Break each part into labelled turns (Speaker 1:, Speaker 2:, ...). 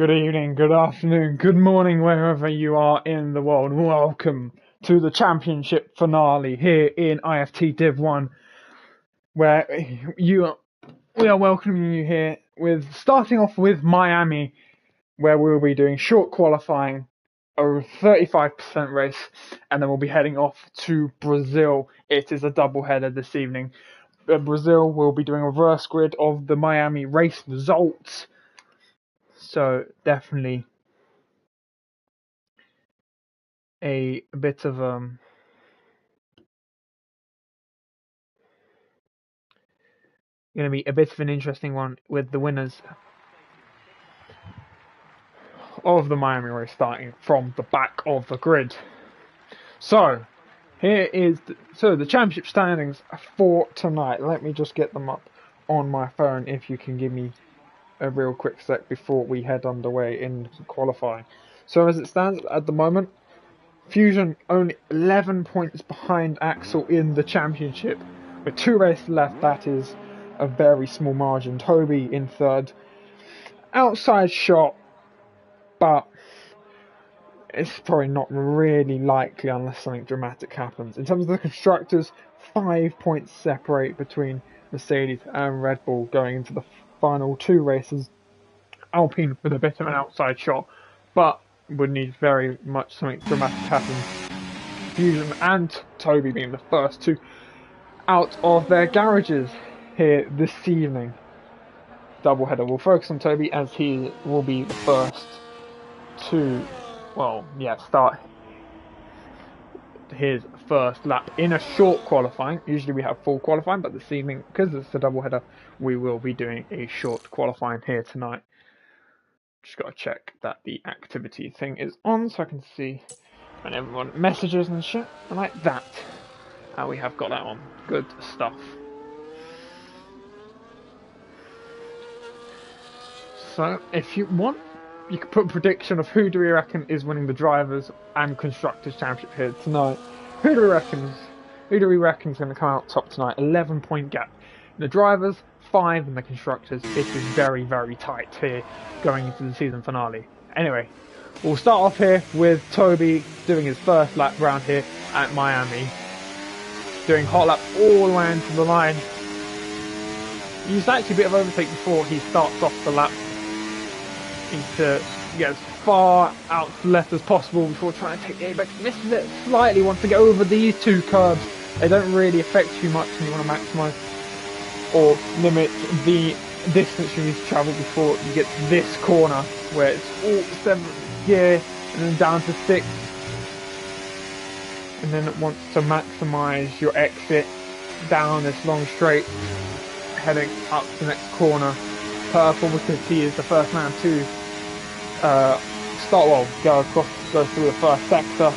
Speaker 1: Good evening, good afternoon, good morning, wherever you are in the world. Welcome to the championship finale here in IFT Div 1, where we are welcoming you here with starting off with Miami, where we'll be doing short qualifying, a 35% race, and then we'll be heading off to Brazil. It is a double header this evening. Brazil will be doing a reverse grid of the Miami race results. So definitely a bit of going to be a bit of an interesting one with the winners of the Miami race starting from the back of the grid. So here is the championship standings for tonight. Let me just get them up on my phone if you can give me a real quick sec before we head underway in qualifying. So as it stands at the moment, Fusion only 11 points behind Axel in the championship. With 2 races left, that is a very small margin. Toby in third. Outside shot, but it's probably not really likely unless something dramatic happens. In terms of the constructors, 5 points separate between Mercedes and Red Bull going into the final 2 races. Alpine with a bit of an outside shot, but would need very much something dramatic to happen. Fusion and Toby being the first 2 out of their garages here this evening. Doubleheader will focus on Toby as he will be the first to, start his first lap in a short qualifying. Usually we have full qualifying, but this evening, because it's a doubleheader, we will be doing a short qualifying here tonight. Just got to check that the activity thing is on so I can see when everyone messages and shit like that. How we have got that on. Good stuff. So, if you want, you can put a prediction of who do we reckon is winning the Drivers and Constructors Championship here tonight. Who do we reckon is going to come out top tonight? 11-point gap. In the Drivers, 5 in the Constructors. It is very, very tight here going into the season finale. Anyway, we'll start off here with Toby doing his first lap round here at Miami. Doing hot lap all the way into the line. He's actually a bit of overtake before he starts off the lap. Needs to get as far out to the left as possible before trying to take the apex. Misses it slightly, wants to get over these 2 curbs. They don't really affect you much when you want to maximise or limit the distance you need to travel before you get to this corner where it's all 7th gear and then down to 6th. And then it wants to maximise your exit down this long straight heading up to the next corner. Purple, because he is the first man to go through the first sector.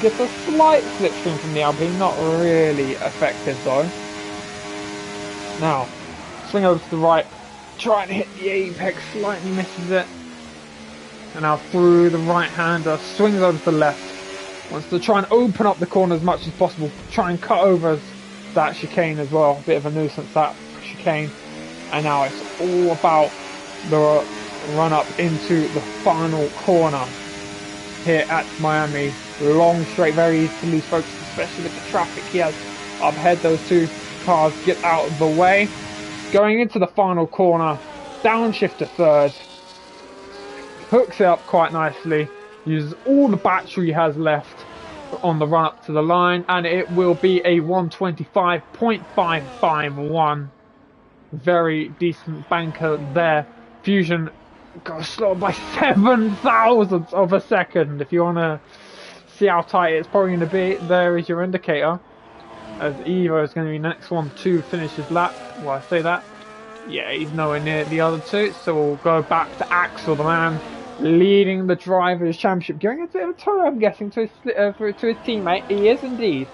Speaker 1: Gets a slight slipstream from the Alpine, not really effective though. Now, swing over to the right, trying to hit the apex, slightly misses it. And now through the right-hander, swings over to the left. Wants to try and open up the corner as much as possible, try and cut over that chicane as well. A bit of a nuisance, that chicane. And now it's all about the run up into the final corner here at Miami. Long straight, very easy to lose focus, especially with the traffic he has up ahead. Those 2 cars get out of the way. Going into the final corner, downshift to 3rd. Hooks it up quite nicely. Uses all the battery he has left on the run up to the line, and it will be a 125.551. Very decent banker there. Fusion got slowed by 7 thousandths of a second. If you want to see how tight it's probably going to be, there is your indicator. As Evo is going to be the next one to finish his lap. Well, I say that. Yeah, he's nowhere near the other 2, so we'll go back to Axel, the man leading the Drivers' Championship, giving a bit of a tour, I'm guessing, to his teammate. He is indeed.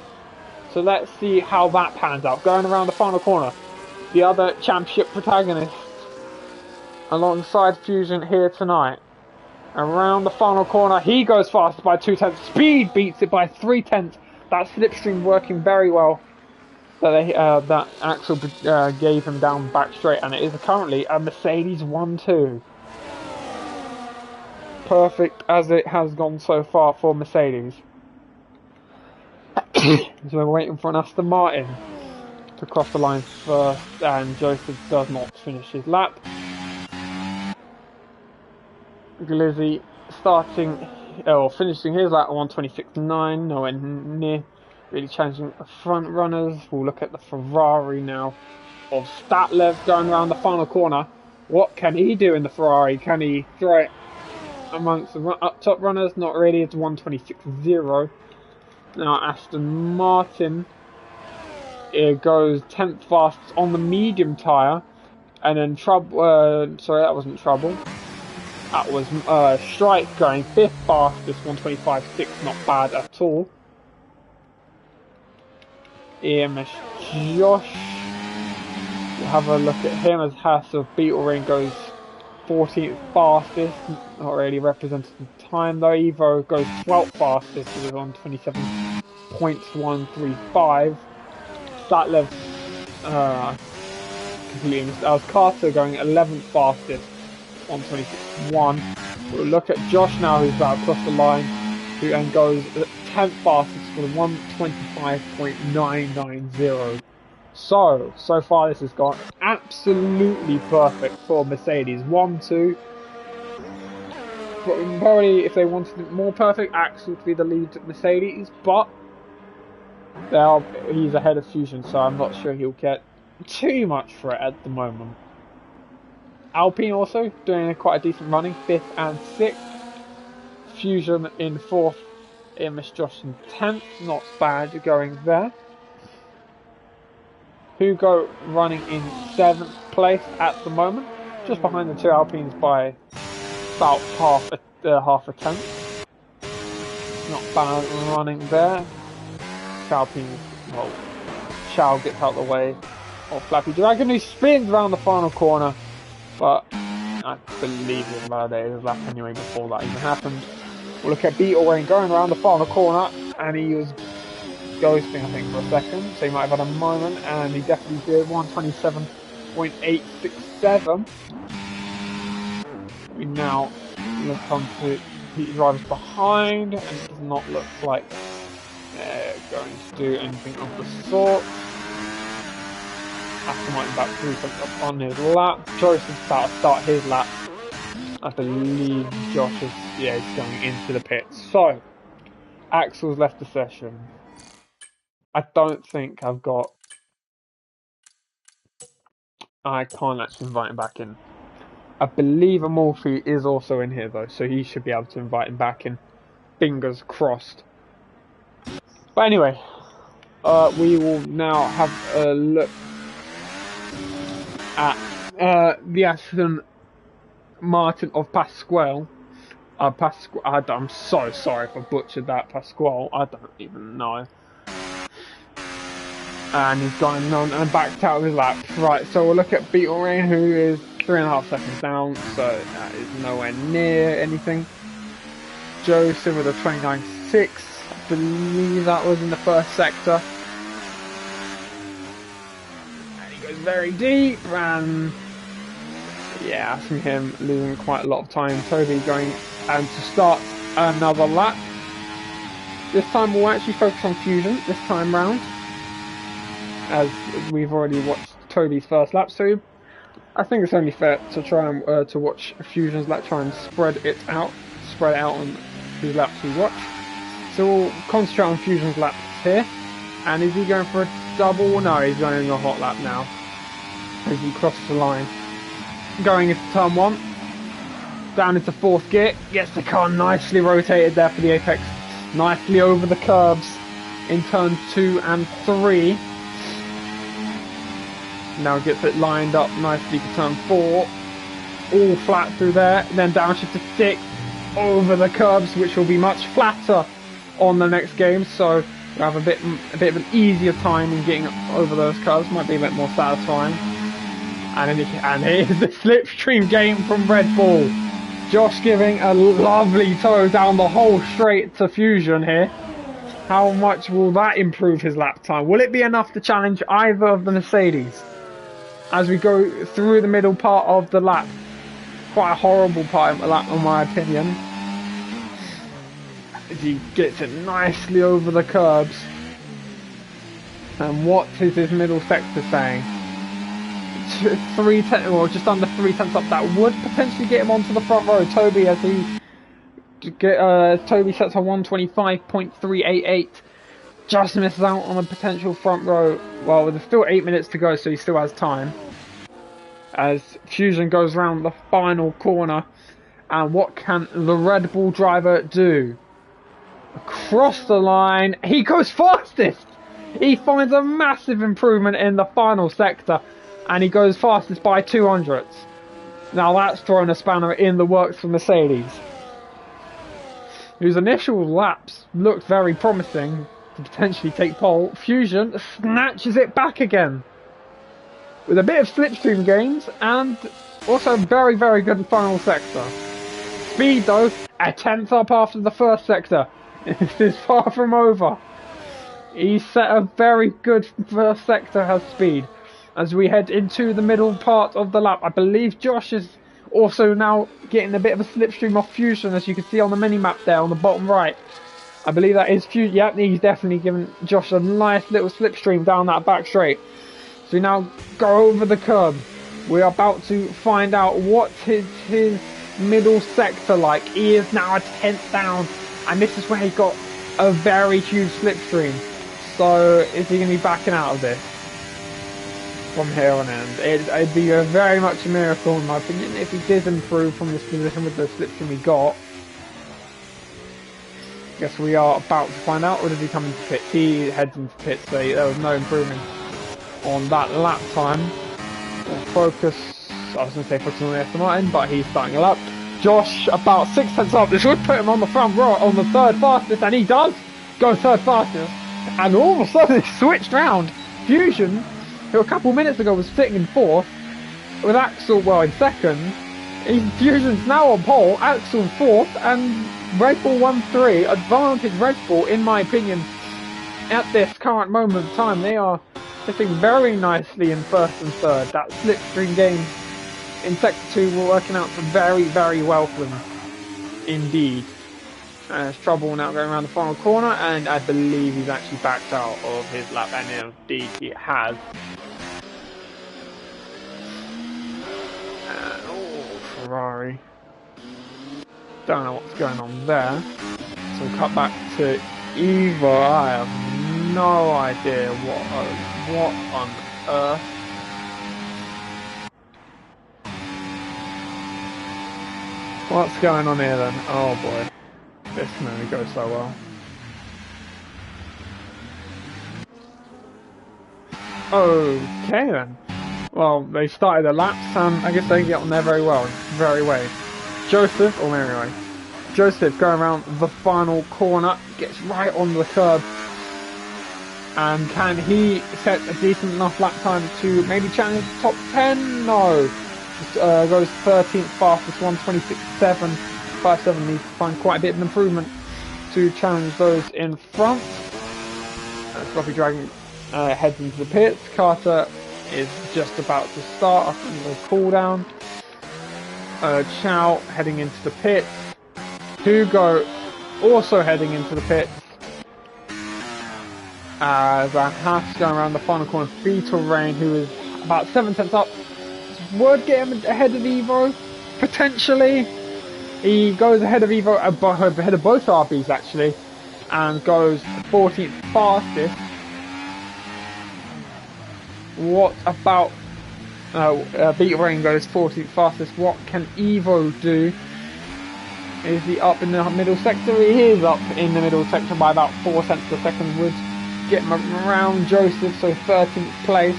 Speaker 1: So let's see how that pans out. Going around the final corner, the other championship protagonist alongside Fusion here tonight. Around the final corner, he goes faster by 2/10. Speed beats it by 3/10. That slipstream working very well. That Axel gave him down back straight, and it is currently a Mercedes 1-2. perfect as it has gone so far for Mercedes. So we're waiting for an Aston Martin to cross the line first, and Joseph does not finish his lap. Glizzy finishing his lap at 1:26.9, nowhere near really challenging the front runners. We'll look at the Ferrari now of Statlev going around the final corner. What can he do in the Ferrari? Can he throw it amongst the up top runners? Not really. It's 1:26.0. Now Aston Martin, it goes 10th fastest on the medium tyre, and then sorry, that wasn't trouble. That was Strike going 5th fastest, 1:25.6, not bad at all. EMS Josh, we'll have a look at him as Haas of Beetle Ring goes 14th fastest, not really represented in time though. Evo goes 12th fastest, it was on 27.135. Statlev completely missed. That was Carter going 11th fastest, 1:26.1. We'll look at Josh now, who's about across the line, who then goes 10th fastest for the 1:25.990. So far this has gone absolutely perfect for Mercedes. 1-2. Probably if they wanted it more perfect, Axel would be the lead at Mercedes, but he's ahead of Fusion, so I'm not sure he'll get too much for it at the moment. Alpine also doing quite a decent running, 5th and 6th. Fusion in 4th, Miss Josh in 10th, not bad going there. Hugo running in 7th place at the moment, just behind the two Alpines by about half a tenth. Not bad running there. Alpines, well, Chow gets out of the way of Flappy Dragon, who spins around the final corner, but I believe he invalidated his lap anyway before that even happened. We'll look at Beetle Wayne going around the final corner, and he was ghosting, I think, for a second, so he might have had a moment, and he definitely did. 1:27.867. We now look on to the drivers behind, and it does not look like they're going to do anything of the sort. Aston Martin back 3 seconds up on his lap. Joseph's about to start his lap. I believe Josh is going into the pits. So, Axel's left the session. I don't think I can't actually invite him back in. I believe Amorphy is also in here though, so he should be able to invite him back in. Fingers crossed. But anyway, we will now have a look at the Aston Martin of Pasquale. I'm so sorry if I butchered that. Pasquale, I don't even know. And he's gone on and backed out of his lap. Right, so we'll look at Beetle Rain, who is 3.5 seconds down, so that is nowhere near anything. Joseph with a 29.6, I believe that was in the first sector. And he goes very deep, and yeah, I see him losing quite a lot of time. Toby going to start another lap. This time we'll actually focus on Fusion this time round, as we've already watched Toby's first lap, so I think it's only fair to try and to watch Fusion's lap, try and spread it out on whose laps we watch. So we'll concentrate on Fusion's laps here. And is he going for a double? No, he's going a hot lap now as he crosses the line. Going into turn 1, down into 4th gear, gets the car nicely rotated there for the apex, nicely over the curbs in turn 2 and 3. Now gets it lined up nicely for turn 4, all flat through there, and then downshift to 6, over the curbs, which will be much flatter on the next game, so we'll have a bit of an easier time in getting over those curves, might be a bit more satisfying. And here's the slipstream game from Red Bull. Josh giving a lovely tow down the whole straight to Fusion here. How much will that improve his lap time? Will it be enough to challenge either of the Mercedes as we go through the middle part of the lap? Quite a horrible part of the lap, in my opinion. as he gets it nicely over the curbs. And what is his middle sector saying? Well, just under 3 tenths up. That would potentially get him onto the front row. Toby, as he Toby sets a 125.388. Just misses out on a potential front row. Well, there's still 8 minutes to go, so he still has time. As Fusion goes round the final corner. And what can the Red Bull driver do? Across the line, he goes fastest! He finds a massive improvement in the final sector, and he goes fastest by 200ths. Now that's thrown a spanner in the works for Mercedes, whose initial laps looked very promising to potentially take pole. Fusion snatches it back again with a bit of slipstream gains and also a very, very good final sector. Speed though, a tenth up after the first sector. This is far from over. He set a very good first sector, has speed. As we head into the middle part of the lap, I believe Josh is also now getting a bit of a slipstream off Fusion, as you can see on the mini-map there on the bottom right. I believe that is Fusion. Yep, he's definitely giving Josh a nice little slipstream down that back straight. So we now go over the curb. We're about to find out what is his middle sector like. He is now a tenth down, and this is where he got a very huge slipstream. So is he going to be backing out of this from here on end? It'd be very much a miracle in my opinion if he did improve from this position with the slipstream he got. Guess we are about to find out. Or did he come into pits? He heads into pits, so there was no improvement on that lap time. We'll focus, I was going to say focus on the Aston Martin, but he's starting a lap. Josh about 6 tenths up. This would put him on the front row, on the third fastest, and he does go third fastest. And all of a sudden it's switched round. Fusion, who a couple minutes ago was sitting in fourth, with Axel, well, in second. Fusion's now on pole, Axel fourth, and Red Bull 1-3. Advantage Red Bull, in my opinion, at this current moment of time. They are sitting very nicely in first and third. That slipstream game in sector 2 were working out very, very well for them indeed. There's trouble now going around the final corner, and I believe he's actually backed out of his lap, and indeed he has. Oh, Ferrari. Don't know what's going on there. So we'll cut back to Eva. I have no idea what on earth. What's going on here then? Oh boy. This can only go so well. Okay then. Well, they started the laps, and I guess they get on there very well. Very way. Joseph, or anyway, Joseph going around the final corner, gets right on the curb. And can he set a decent enough lap time to maybe challenge the top 10? No. Just, goes 13th fastest, 126.7. 5.7 needs to find quite a bit of improvement to challenge those in front. Sloppy Dragon heads into the pits. Carter is just about to start after the cool down. Chow heading into the pits. Hugo also heading into the pits. As Haas going around the final corner. Beetle Rain, who is about 7 tenths up, would get him ahead of Evo, potentially. He goes ahead of Evo, ahead of both RBs actually, and goes 14th fastest. What about Beetle Rain goes 14th fastest? What can Evo do? Is he up in the middle sector? He is up in the middle sector by about 4 tenths a second. Would get him around Joseph, so 13th place.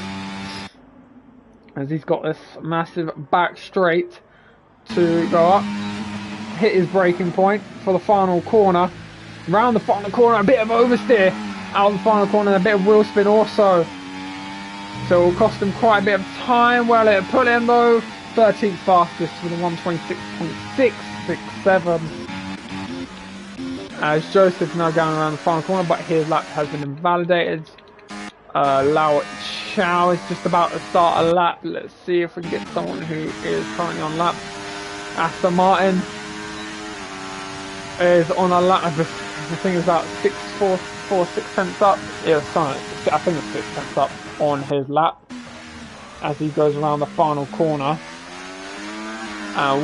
Speaker 1: As he's got this massive back straight to go up. Hit his braking point for the final corner. Round the final corner, a bit of oversteer. Out of the final corner, a bit of wheel spin also. So it will cost him quite a bit of time. Well, it put him though 13th fastest with a 126.667. As Joseph now going around the final corner, but his lap has been invalidated. Lao Chow is just about to start a lap. Let's see if we can get someone who is currently on lap. Aston Martin is on a lap. I think it's about 6 tenths up. It was something, I think it's 6 tenths up on his lap as he goes around the final corner.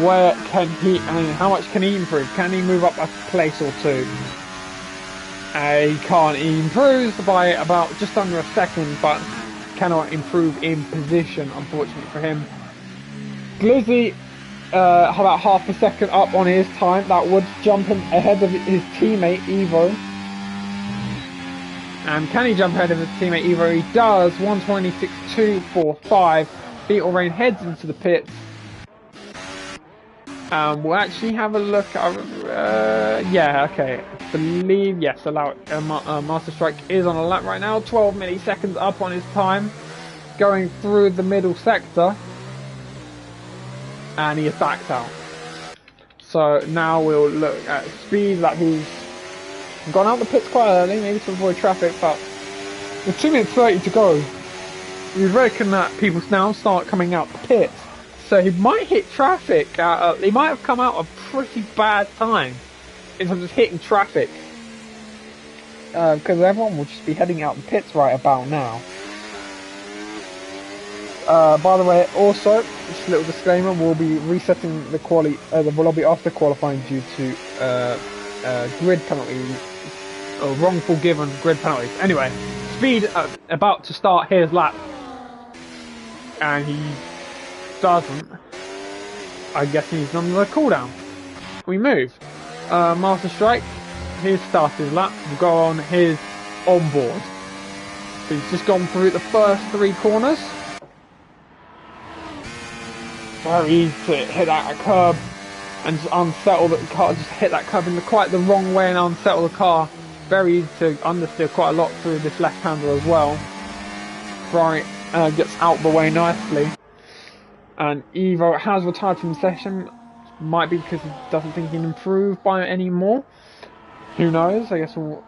Speaker 1: Where can he, how much can he improve? Can he move up a place or two? He can't. He improves by about just under a second, but cannot improve in position, unfortunately for him. Glizzy, about half a second up on his time. That would jump him ahead of his teammate Evo. And can he jump ahead of his teammate Evo? He does. 126.245. Beetle Rain heads into the pits. We'll actually have a look. Yeah, okay. I believe, yes, Master Strike is on a lap right now. 12 milliseconds up on his time. Going through the middle sector. And he is backed out. So now we'll look at speed that he's gone out the pits quite early, maybe to avoid traffic, but with 2 minutes 30 to go, you'd reckon that people now start coming out the pits. So he might hit traffic. He might have come out a pretty bad time in terms of hitting traffic, because everyone will just be heading out the pits right about now. By the way, also just a little disclaimer: we'll be resetting the lobby after qualifying due to grid penalties or wrongful given grid penalties. Anyway, Speed about to start his lap, and he doesn't. I guess he's on the cooldown. We move. Master Strike, he's started his lap. We'll go on his onboard. So he's just gone through the first 3 corners. Very easy to hit that curb and just unsettle the car. Just hit that curb in quite the wrong way and unsettle the car. Very easy to understeer quite a lot through this left-hander as well. Right, gets out the way nicely. And Evo has retired from the session. Might be because he doesn't think he can improve by any more. Who knows? I guess we'll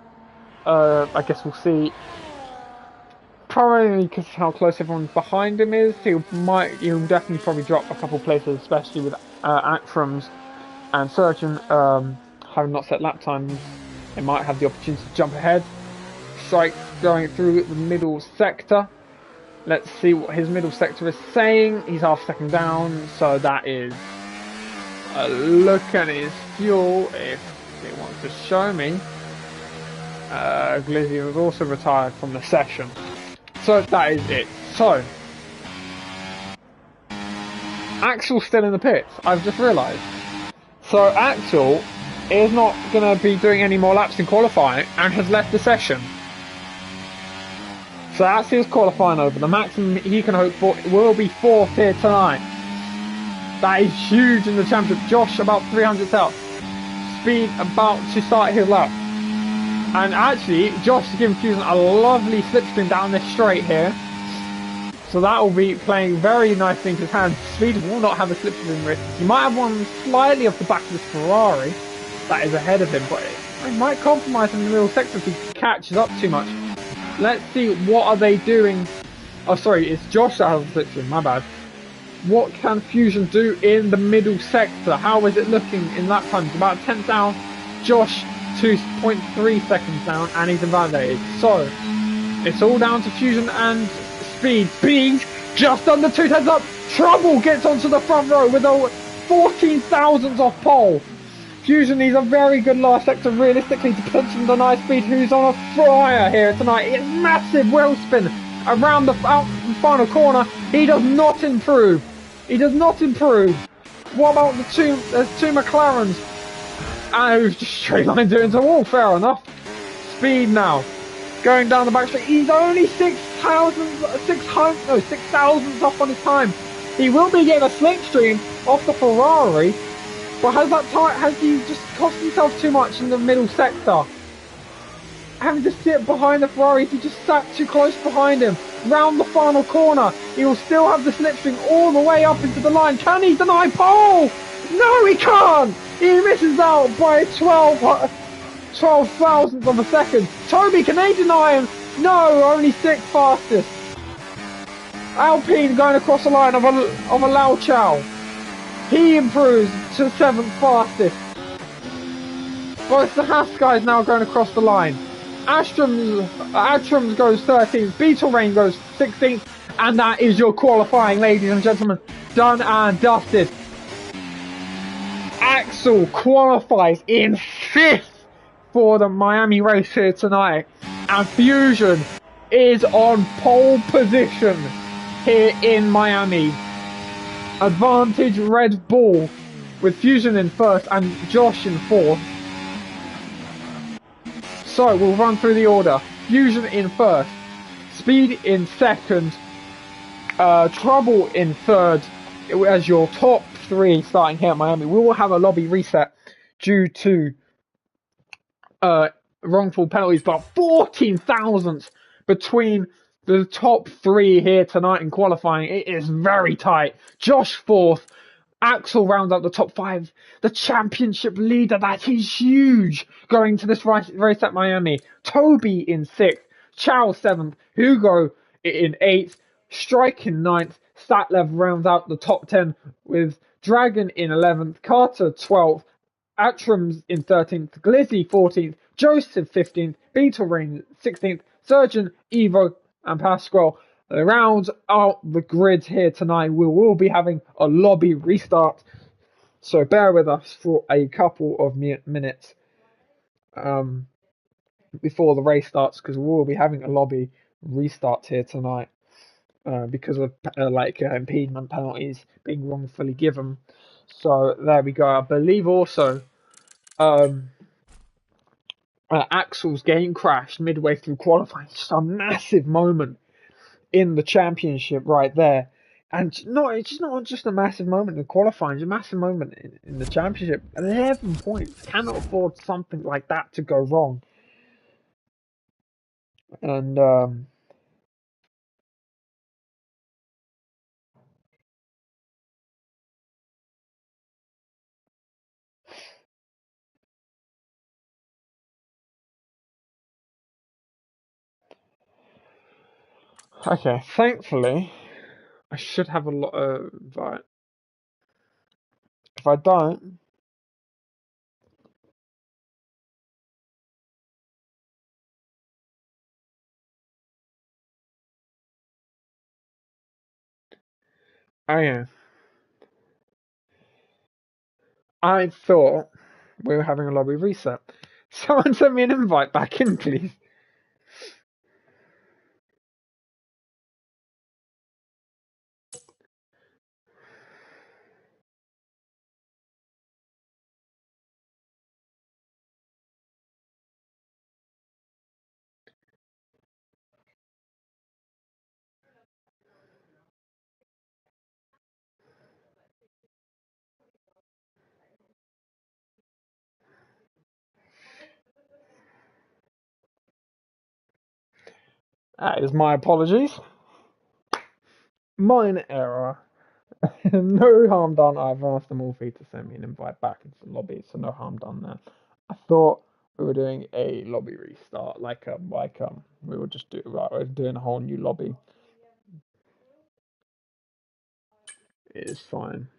Speaker 1: see. Probably because how close everyone behind him is, he'll definitely probably drop a couple places, especially with Actrums and Surgeon having not set lap times. They might have the opportunity to jump ahead. Strike going through the middle sector. Let's see what his middle sector is saying. He's half a second down, so that is a look at his fuel if he wants to show me. Glizzy was also retired from the session. So that is it. So Axel's still in the pits, I've just realised. So Axel is not going to be doing any more laps in qualifying and has left the session. So that's his qualifying over. The maximum he can hope for will be 4th here tonight. That is huge in the championship. Josh about 300 out. Speed about to start his lap. And actually, Josh is giving Fusion a lovely slipstream down this straight here. So that will be playing very nicely into his hands. Speed will not have a slipstream risk. He might have one slightly off the back of this Ferrari that is ahead of him, but it might compromise in the middle sector if he catches up too much. Let's see, what are they doing? Oh, sorry, it's Josh that has a slipstream, my bad. What can Fusion do in the middle sector? How is it looking in lap times? About 10th down. Josh 2.3 seconds down, and he's invalidated. So it's all down to Fusion and Speed. Speed just under 2 tenths up. Trouble gets onto the front row with a 14 thousandths off pole. Fusion needs a very good last sector realistically to potentially deny Speed, who's on a fire here tonight. It's massive wheel spin around the final corner. He does not improve. He does not improve. What about the two McLarens? Who's just straight lined it into a wall? Fair enough. Speed now going down the back straight. He's only 6 thousandths off on his time. He will be getting a slipstream off the Ferrari, but has he just cost himself too much in the middle sector? Having to sit behind the Ferrari if he just sat too close behind him. Round the final corner, he will still have the slipstream all the way up into the line. Can he deny pole? No, he can't! He misses out by 12 thousandths of a second. Toby, can they deny him? No, only 6th fastest. Alpine going across the line of a Lau Chow. He improves to 7th fastest. Both the Haas guys now going across the line. Astrams goes 13th, Beetle Rain goes 16th, and that is your qualifying, ladies and gentlemen. Done and dusted. Axel qualifies in 5th for the Miami race here tonight, and Fusion is on pole position here in Miami. Advantage Red Bull with Fusion in 1st and Josh in 4th. So we'll run through the order. Fusion in 1st, Speed in 2nd, Trouble in 3rd as your top 3 starting here at Miami. We will have a lobby reset due to wrongful penalties, but 14 thousandths between the top 3 here tonight in qualifying. It is very tight. Josh 4th, Axel rounds out the top 5. The championship leader, that is huge, going to this race at Miami. Toby in 6th, Charles 7th, Hugo in 8th, Strike in 9th, Statlev rounds out the top 10 with Dragon in 11th, Carter 12th, Atrams in 13th, Glizzy 14th, Joseph 15th, Beetle Rain 16th, Surgeon, Evo, and Pasquale round out the grid here tonight. We will be having a lobby restart, so bear with us for a couple of minutes before the race starts, because we will be having a lobby restart here tonight because of impediment penalties being wrongfully given. So there we go. I believe also Axel's game crashed midway through qualifying. Just a massive moment in the championship right there. And it's not just a massive moment in qualifying, it's a massive moment in the championship. 11 points. Cannot afford something like that to go wrong. And okay, thankfully, I should have a lot of invite. If I don't, oh yeah, I thought we were having a lobby reset. Someone send me an invite back in, please. That is my apologies. Minor error. No harm done. I've asked them all for you to send me an invite back into the lobby, so no harm done there. I thought we were doing a lobby restart, we would just do right. We're doing a whole new lobby. It is fine,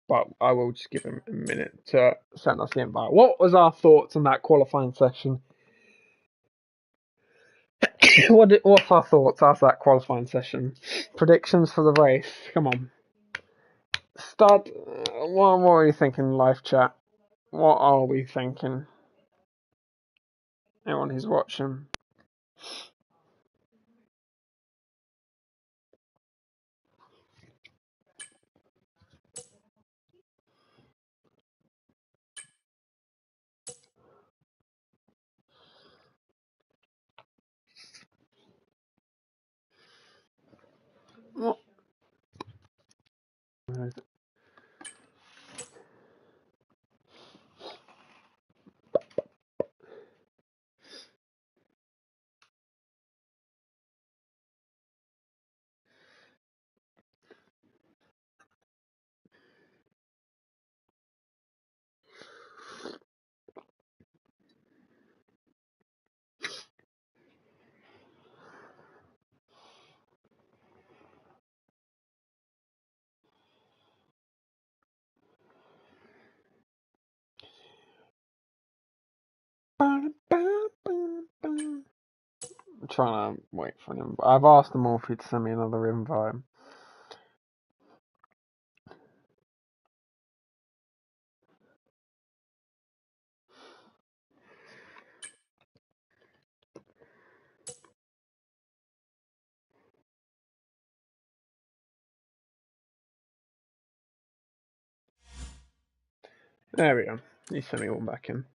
Speaker 1: but I will just give him a minute to send us the invite. What was our thoughts on that qualifying session? What's our thoughts after that qualifying session? Predictions for the race. Come on. Start. What are you thinking, live chat? What are we thinking? Anyone who's watching. What? trying to wait for him. I've asked them all if he'd send me another invite. There we go. He sent me one back in.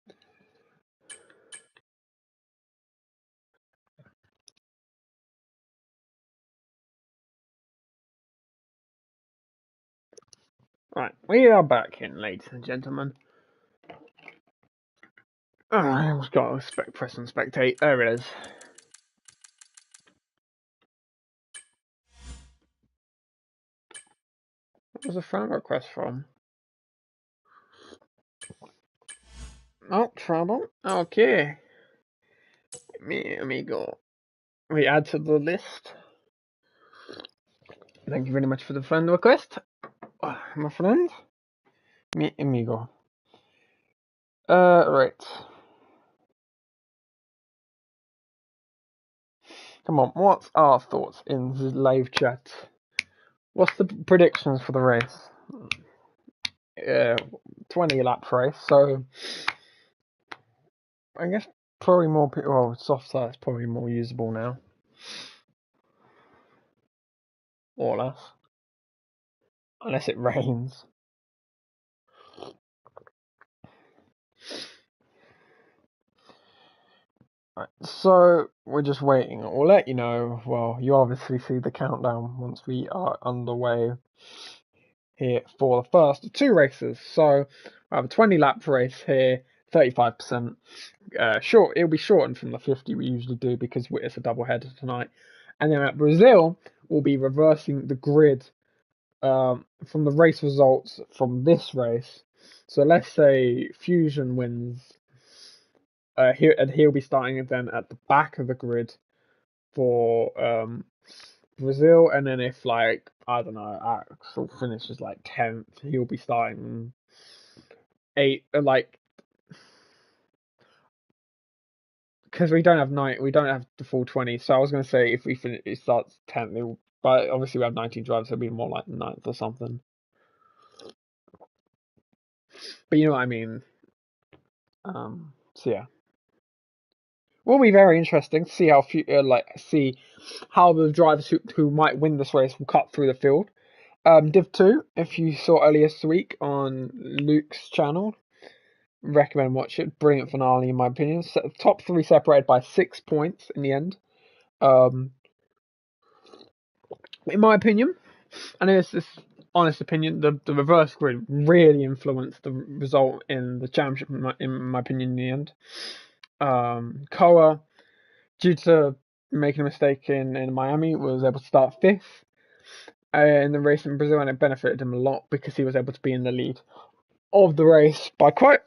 Speaker 1: Right, we are back in, ladies and gentlemen. I've just got to press and spectate. There it is. What was the friend request from? No trouble. Okay. Me amigo. We add to the list. Thank you very much for the friend request, my friend. Mi amigo. Right. Come on, what's our thoughts in the live chat? What's the predictions for the race? 20 lap race, so I guess probably more people. Well, soft side's probably more usable now, or less, unless it rains. Right, so we're just waiting. We'll let you know. Well, you obviously see the countdown once we are underway here for the first of two races. So I have a 20 lap race here, 35%. Short. It'll be shortened from the 50 we usually do because it's a double header tonight. And then at Brazil, we'll be reversing the grid from the race results from this race. So let's say Fusion wins. He'll be starting then at the back of the grid for Brazil, and then if like I don't know, Axel finishes like 10th, he'll be starting 8th, like because we don't have the full 20. So I was gonna say if we finish, it starts 10th, but obviously we have 19 drivers, so it'll be more like 9th or something. But you know what I mean. So yeah. Will be very interesting to see how the drivers who might win this race will cut through the field. Div 2, if you saw earlier this week on Luke's channel, recommend watch it. Brilliant finale in my opinion. So, top 3 separated by 6 points in the end. In my opinion, and it's this honest opinion, the reverse grid really influenced the result in the championship in my opinion in the end. Koa, due to making a mistake in Miami, was able to start 5th in the race in Brazil, and it benefited him a lot because he was able to be in the lead of the race by quite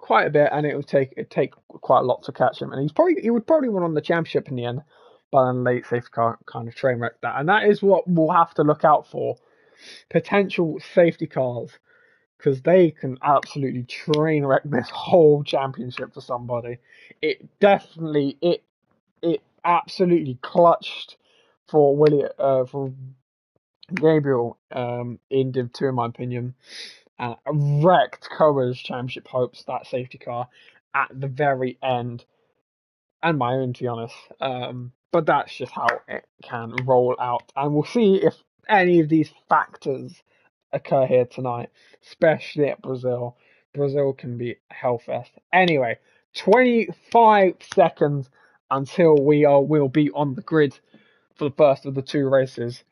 Speaker 1: a bit, and it'd take quite a lot to catch him, and he would probably win on the championship in the end, but then late safety car kind of train wrecked that, and that is what we'll have to look out for: potential safety cars, because they can absolutely train wreck this whole championship for somebody. It absolutely clutched for for Gabriel in Div 2 in my opinion, and wrecked Koa's championship hopes, that safety car, at the very end, and my own to be honest. But that's just how it can roll out, and we'll see if any of these factors occur here tonight, especially at Brazil. Brazil can be a hellfest. Anyway, 25 seconds until we'll be on the grid for the first of the two races.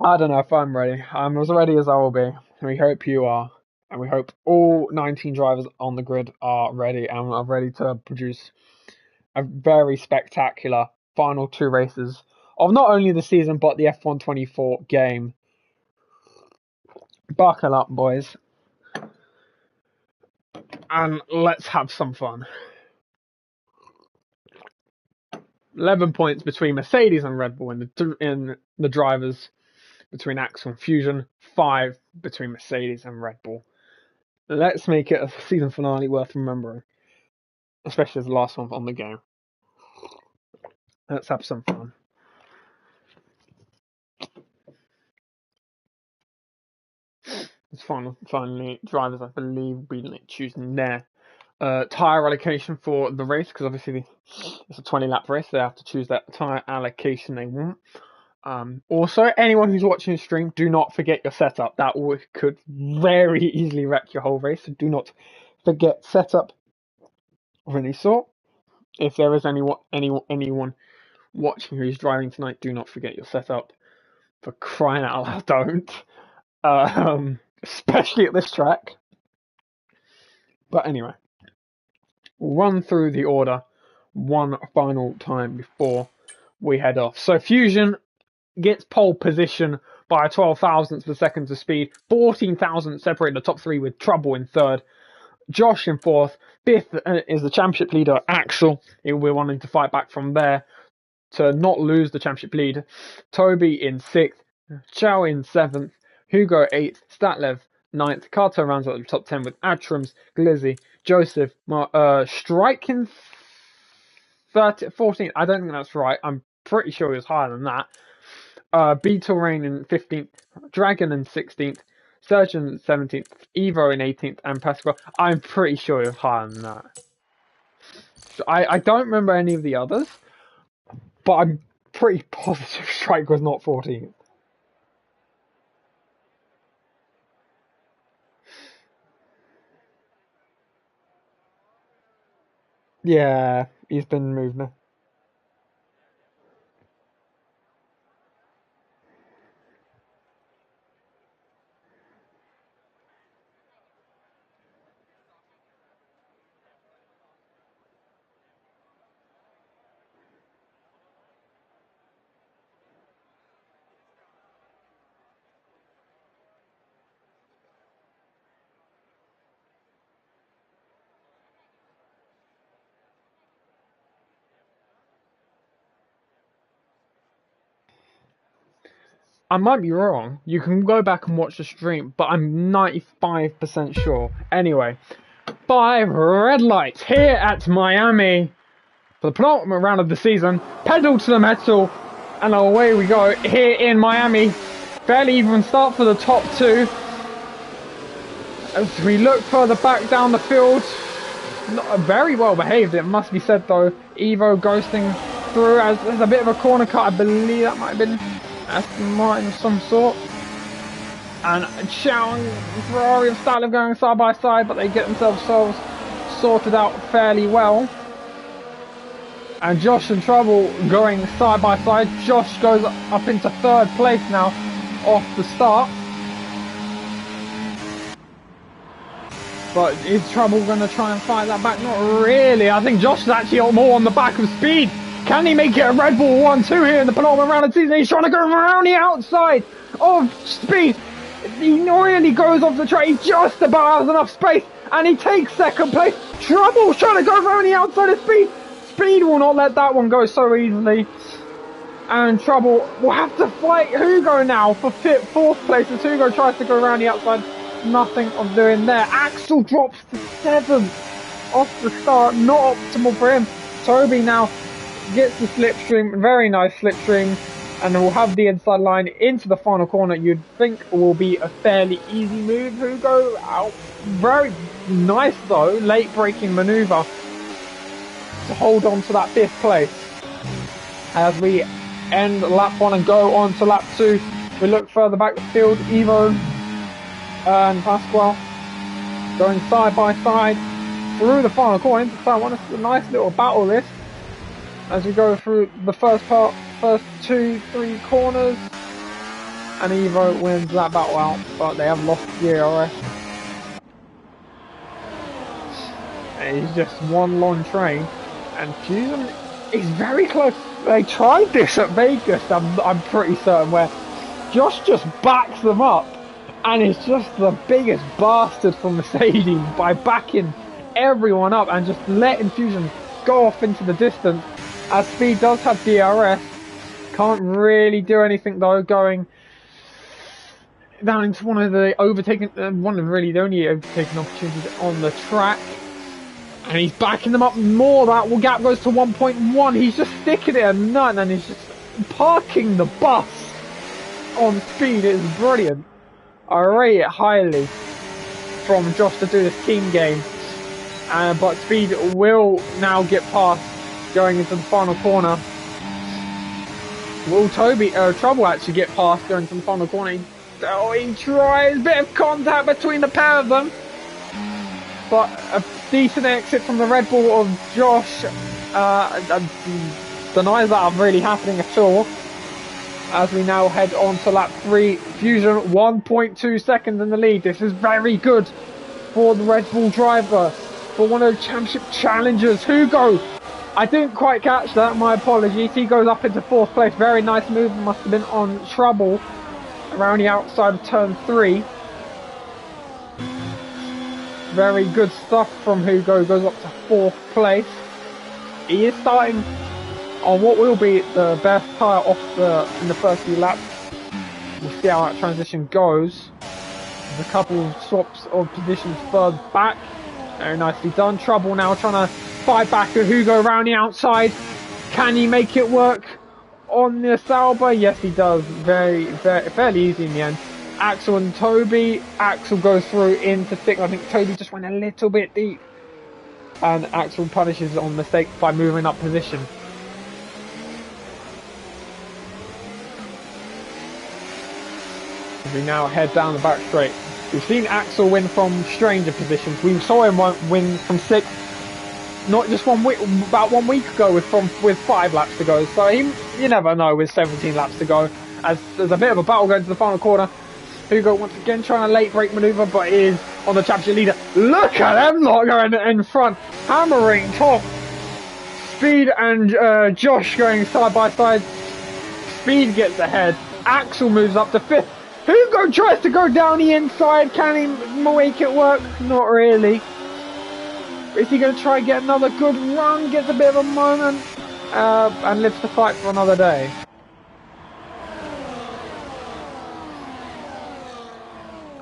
Speaker 1: I don't know if I'm ready. I'm as ready as I will be. We hope you are. And we hope all 19 drivers on the grid are ready and are ready to produce a very spectacular final two races of not only the season but the F1 24 game. Buckle up, boys. And let's have some fun. 11 points between Mercedes and Red Bull in the drivers, between Axel and Fusion. 5 between Mercedes and Red Bull. Let's make it a season finale worth remembering, especially as the last one on the game. Let's have some fun. It's finally drivers, I believe, will be choosing their tyre allocation for the race, because obviously it's a 20-lap race. They have to choose that tyre allocation they want. Also, anyone who's watching the stream, do not forget your setup. That could very easily wreck your whole race. So do not forget setup of any sort. If there is anyone watching who's driving tonight, do not forget your setup. For crying out loud, don't. Especially at this track. But anyway, we'll run through the order one final time before we head off. So Fusion gets pole position by 12 thousandths of a second of speed. 14 thousandths separate the top three, with Trouble in third. Josh in fourth. Fifth is the championship leader, Axel. We're wanting to fight back from there to not lose the championship lead. Toby in sixth. Chow in seventh. Hugo eighth. Statlev ninth. Carter rounds out the top 10 with Atrams, Glizzy, Joseph, Strike in 14th. I don't think that's right. I'm pretty sure he was higher than that. Beetle Rain in 15th, Dragon in 16th, Surgeon in 17th, Evo in 18th, and Pascal. I'm pretty sure he was higher than that. So I don't remember any of the others, but I'm pretty positive Strike was not 14th. Yeah, he's been moved now. I might be wrong. You can go back and watch the stream, but I'm 95% sure. Anyway, 5 red lights here at Miami for the penultimate round of the season. Pedal to the metal, and away we go here in Miami. Fairly even start for the top two. As we look further back down the field, not very well behaved, it must be said though. Evo ghosting through as there's a bit of a corner cut. I believe that might have been Aston Martin of some sort. And Chow and Ferrari and Statler going side by side, but they get themselves sorted out fairly well. And Josh and Trouble going side by side. Josh goes up into third place now off the start. But is Trouble going to try and fight that back? Not really. I think Josh is actually more on the back of speed. Can he make it a Red Bull 1-2 here in the penultimate round of the season? He's trying to go around the outside of speed. He really goes off the track. He just about has enough space. And he takes second place. Trouble's trying to go around the outside of speed. Speed will not let that one go so easily. And Trouble will have to fight Hugo now for fourth place as Hugo tries to go around the outside. Nothing of doing there. Axel drops to 7th off the start. Not optimal for him. Toby now gets the slipstream. Very nice slipstream. And will have the inside line into the final corner. You'd think will be a fairly easy move. Hugo out. Very nice though. Late braking maneuver to hold on to that 5th place. As we end lap 1 and go on to lap 2. We look further back the field. Evo and Pasquale going side by side through the final corner into turn 1. It's a nice little battle this as we go through the first 2-3 corners, and Evo wins that battle out, but they have lost DRS. And it's just one long train, and Fusion is very close. They tried this at Vegas, I'm pretty certain, where Josh just backs them up. And it's just the biggest bastard for Mercedes by backing everyone up and just letting Fusion go off into the distance. As Speed does have DRS, can't really do anything though, going down into one of the only overtaking opportunities on the track. And he's backing them up more. That gap goes to 1.1. He's just sticking it a nut and he's just parking the bus on speed. It's brilliant. I rate it highly from Josh to do this team game. But speed will now get past going into the final corner. Will Trouble actually get past going to the final corner? He tries. Bit of contact between the pair of them. But a decent exit from the Red Bull of Josh denies that really happening at all. As we now head on to lap 3, Fusion 1.2 seconds in the lead. This is very good for the Red Bull driver, for one of the championship challengers. Hugo, I didn't quite catch that, my apologies. He goes up into 4th place. Very nice move, must have been on Trouble around the outside of turn 3. Very good stuff from Hugo, goes up to 4th place. He is starting on what will be the best tyre in the first few laps. We'll see how that transition goes. There's a couple of swaps of positions further back. Very nicely done. Trouble now trying to fight back with Hugo around the outside. Can he make it work on the Sauber? Yes, he does. Fairly easy in the end. Axel and Toby. Axel goes through into 6th. I think Toby just went a little bit deep. And Axel punishes on mistake by moving up position. We now head down the back straight. We've seen Axel win from stranger positions. We saw him win from 6th, not just about 1 week ago with 5 laps to go. So you never know with 17 laps to go. As there's a bit of a battle going to the final corner. Hugo once again trying a late brake manoeuvre, but is on the championship leader. Look at them lot going in front, hammering top. Speed and Josh going side by side. Speed gets ahead. Axel moves up to 5th. Hugo tries to go down the inside. Can he make it work? Not really. Is he going to try and get another good run? Gets a bit of a moment and lives to fight for another day.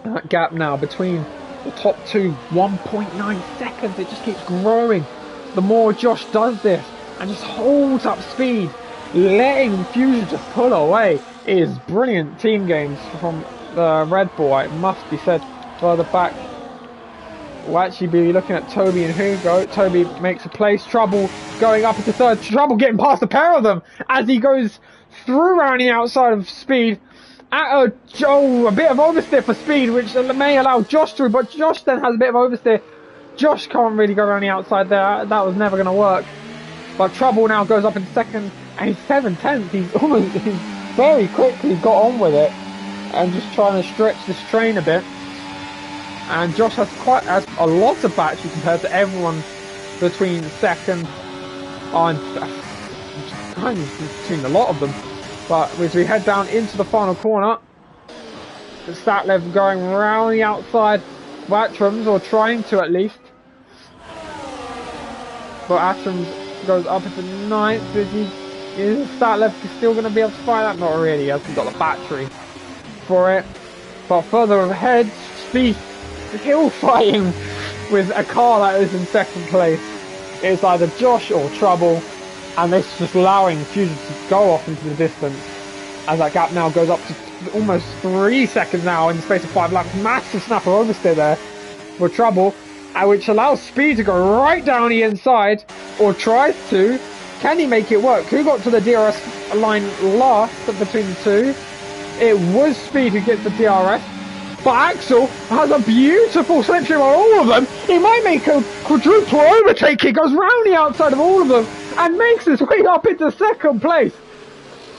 Speaker 1: That gap now between the top two, 1.9 seconds. It just keeps growing. The more Josh does this and just holds up speed, letting Fusion just pull away, is brilliant team games from the Red Bull, it must be said. Further back, we'll actually be looking at Toby and Hugo. Toby makes a place. Trouble going up into 3rd. Trouble getting past the pair of them as he goes through around the outside of Speed. A bit of oversteer for Speed, which may allow Josh through, but Josh then has a bit of oversteer. Josh can't really go around the outside there. That was never going to work. But Trouble now goes up in 2nd, and he's 7/10. He's very quickly got on with it and just trying to stretch this train a bit. And Josh has a lot of battery compared to everyone between 2nd and kind of between a lot of them. But as we head down into the final corner, the Statlev going around the outside of Atrams, or trying to at least. But Atrams goes up into 9th. Is Statlev still going to be able to fight that? Not really, he hasn't got the battery for it. But further ahead, Speed is still fighting with a car that is in 2nd place. It's either Josh or Trouble, and it's just allowing Fusion to go off into the distance. As that gap now goes up to almost 3 seconds now in the space of 5 laps. Massive snapper oversteer there for Trouble, which allows Speed to go right down the inside, or tries to. Can he make it work? Who got to the DRS line last between the two? It was Speed who gets the DRS. But Axel has a beautiful slipstream on all of them. He might make a quadruple overtake. He goes round the outside of all of them and makes his way up into 2nd place.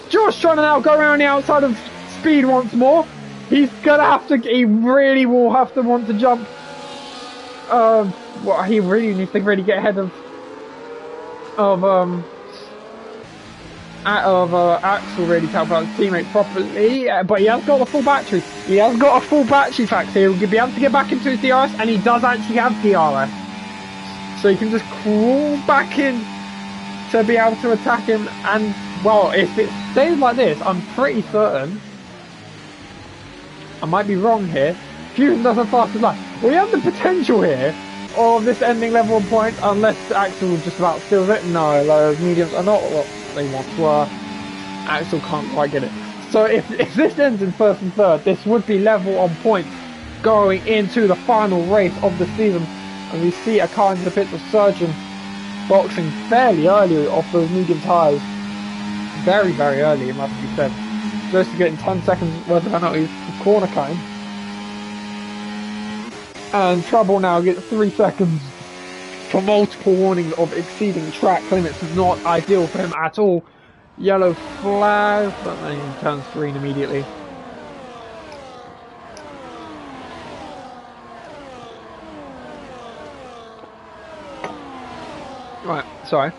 Speaker 1: Josh trying to now go around the outside of Speed once more. He's gonna have to. He really will have to want to jump. Well, he really needs to really get ahead of Axel really to help out his teammate properly, but he has got a full battery. He has got a full battery pack, so he'll be able to get back into his DRS, and he does actually have DRS. So he can just crawl back in to be able to attack him, and, well, if it stays like this, I'm pretty certain, I might be wrong here, Fusion does a fastest lap. We have the potential here of this ending level on points, unless Axel just about steals it. No, those mediums are not what they once were. Axel can't quite get it. So if this ends in first and third, this would be level on points going into the final race of the season. And we see a car into the pits of Surgeon boxing fairly early off those medium tyres. Very, very early, it must be said. Close to getting 10 seconds worth of penalties for corner cutting. And Trouble now gets 3 seconds for multiple warnings of exceeding track limits. Not ideal for him at all. Yellow flag, but then he turns green immediately. Right, sorry.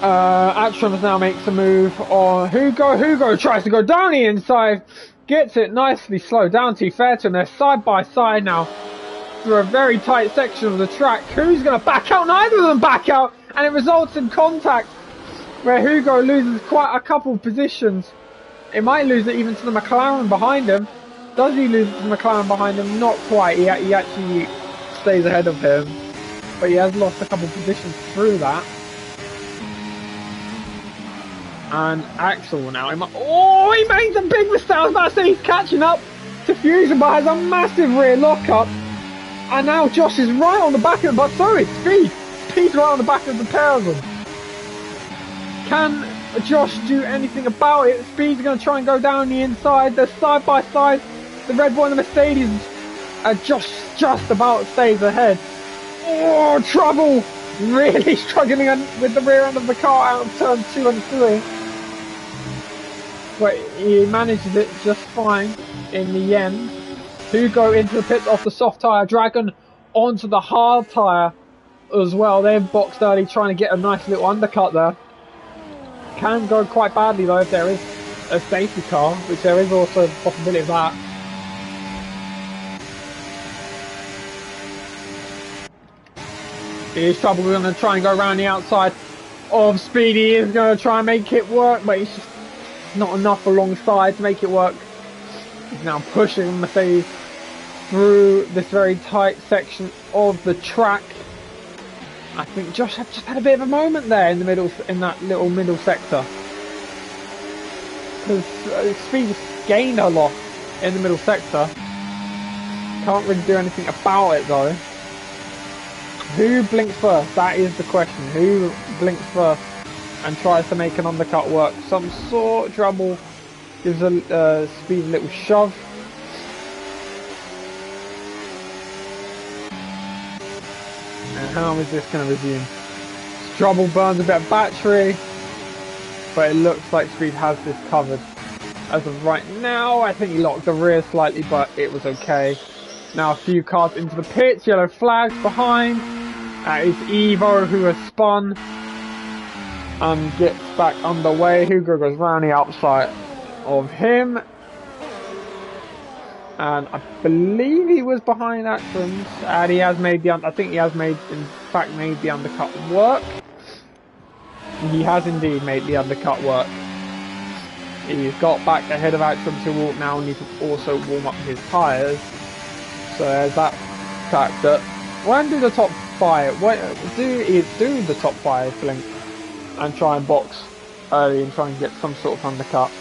Speaker 1: Attrums now makes a move on Hugo. Hugo tries to go down the inside. Gets it nicely slowed down, to be fair to him. They're side by side now through a very tight section of the track. Who's going to back out? Neither of them back out, and it results in contact where Hugo loses quite a couple of positions. It might lose it even to the McLaren behind him. Does he lose it to the McLaren behind him? Not quite. He actually stays ahead of him, but he has lost a couple of positions through that. And Axel now, he made a big mistake. I was about to say he's catching up to Fusion, but has a massive rear lockup. And now Josh is right on the back of him, but so is Speed. Speed's right on the back of the pair of them. Can Josh do anything about it? Speed's going to try and go down the inside. They're side by side. The Red Bull and the Mercedes. Josh just about stays ahead. Oh, Trouble! Really struggling with the rear end of the car out of turn 2 and 3. But he manages it just fine in the end. Hugo into the pits off the soft tyre. Dragon onto the hard tyre as well. They've boxed early, trying to get a nice little undercut there. Can go quite badly though if there is a safety car, which there is also a possibility of that. Here's Trouble going to try and go around the outside of Speed. He is going to try and make it work, but he's just not enough alongside to make it work. He's now pushing Mercedes through this very tight section of the track. I think Josh just had a bit of a moment there in the middle, in that little middle sector. Because Speed gained a lot in the middle sector. Can't really do anything about it though. Who blinks first? That is the question. Who blinks first and tries to make an undercut work? Some sort. Trouble gives a Speed a little shove. And how is this going to resume? Trouble burns a bit of battery, but it looks like Speed has this covered. As of right now, I think he locked the rear slightly, but it was okay. Now a few cars into the pits, yellow flags behind. That is Evo who has spun and gets back underway. Hugo goes round the outside of him. And I believe he was behind Atrams, and he has made the, I think he has made, in fact, made the undercut work. He has indeed made the undercut work. He's got back ahead of Atrams, who will now need to also warm up his tyres. So there's that factor. When do the top 5, do the top 5 blink and try and box early and try and get some sort of undercut?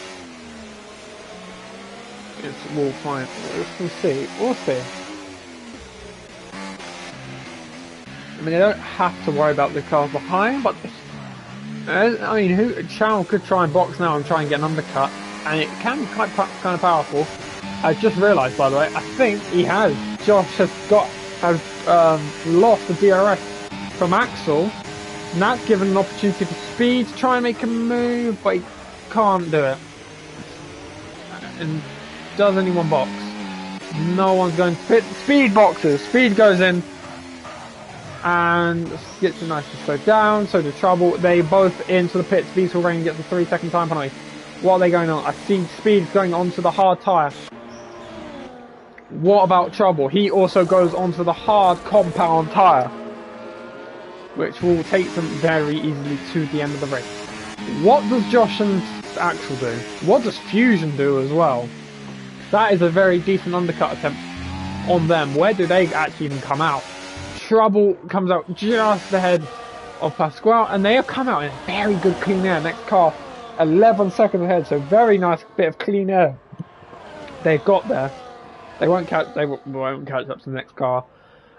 Speaker 1: We'll find. We'll see. We'll see. I mean, they don't have to worry about the cars behind, but I mean, Chow could try and box now and try and get an undercut, and it can be kind of powerful. I just realised, by the way, I think he has. Josh has lost the DRS from Axel, and that's given an opportunity for Speed to try and make a move, but he can't do it. And does anyone box? No one's going to pit. Speed boxes. Speed goes in and gets a nice slow down. So does Trouble. They both into the pits. Diesel Rain gets a 3-second time penalty. What are they going on? I see Speed going onto the hard tyre. What about Trouble? He also goes onto the hard compound tyre, which will take them very easily to the end of the race. What does Josh and Axel do? What does Fusion do as well? That is a very decent undercut attempt on them. Where do they actually even come out? Trouble comes out just ahead of Pasquale, and they have come out in very good clean air. Next car, 11 seconds ahead, so very nice bit of clean air they've got there. They won't catch up to the next car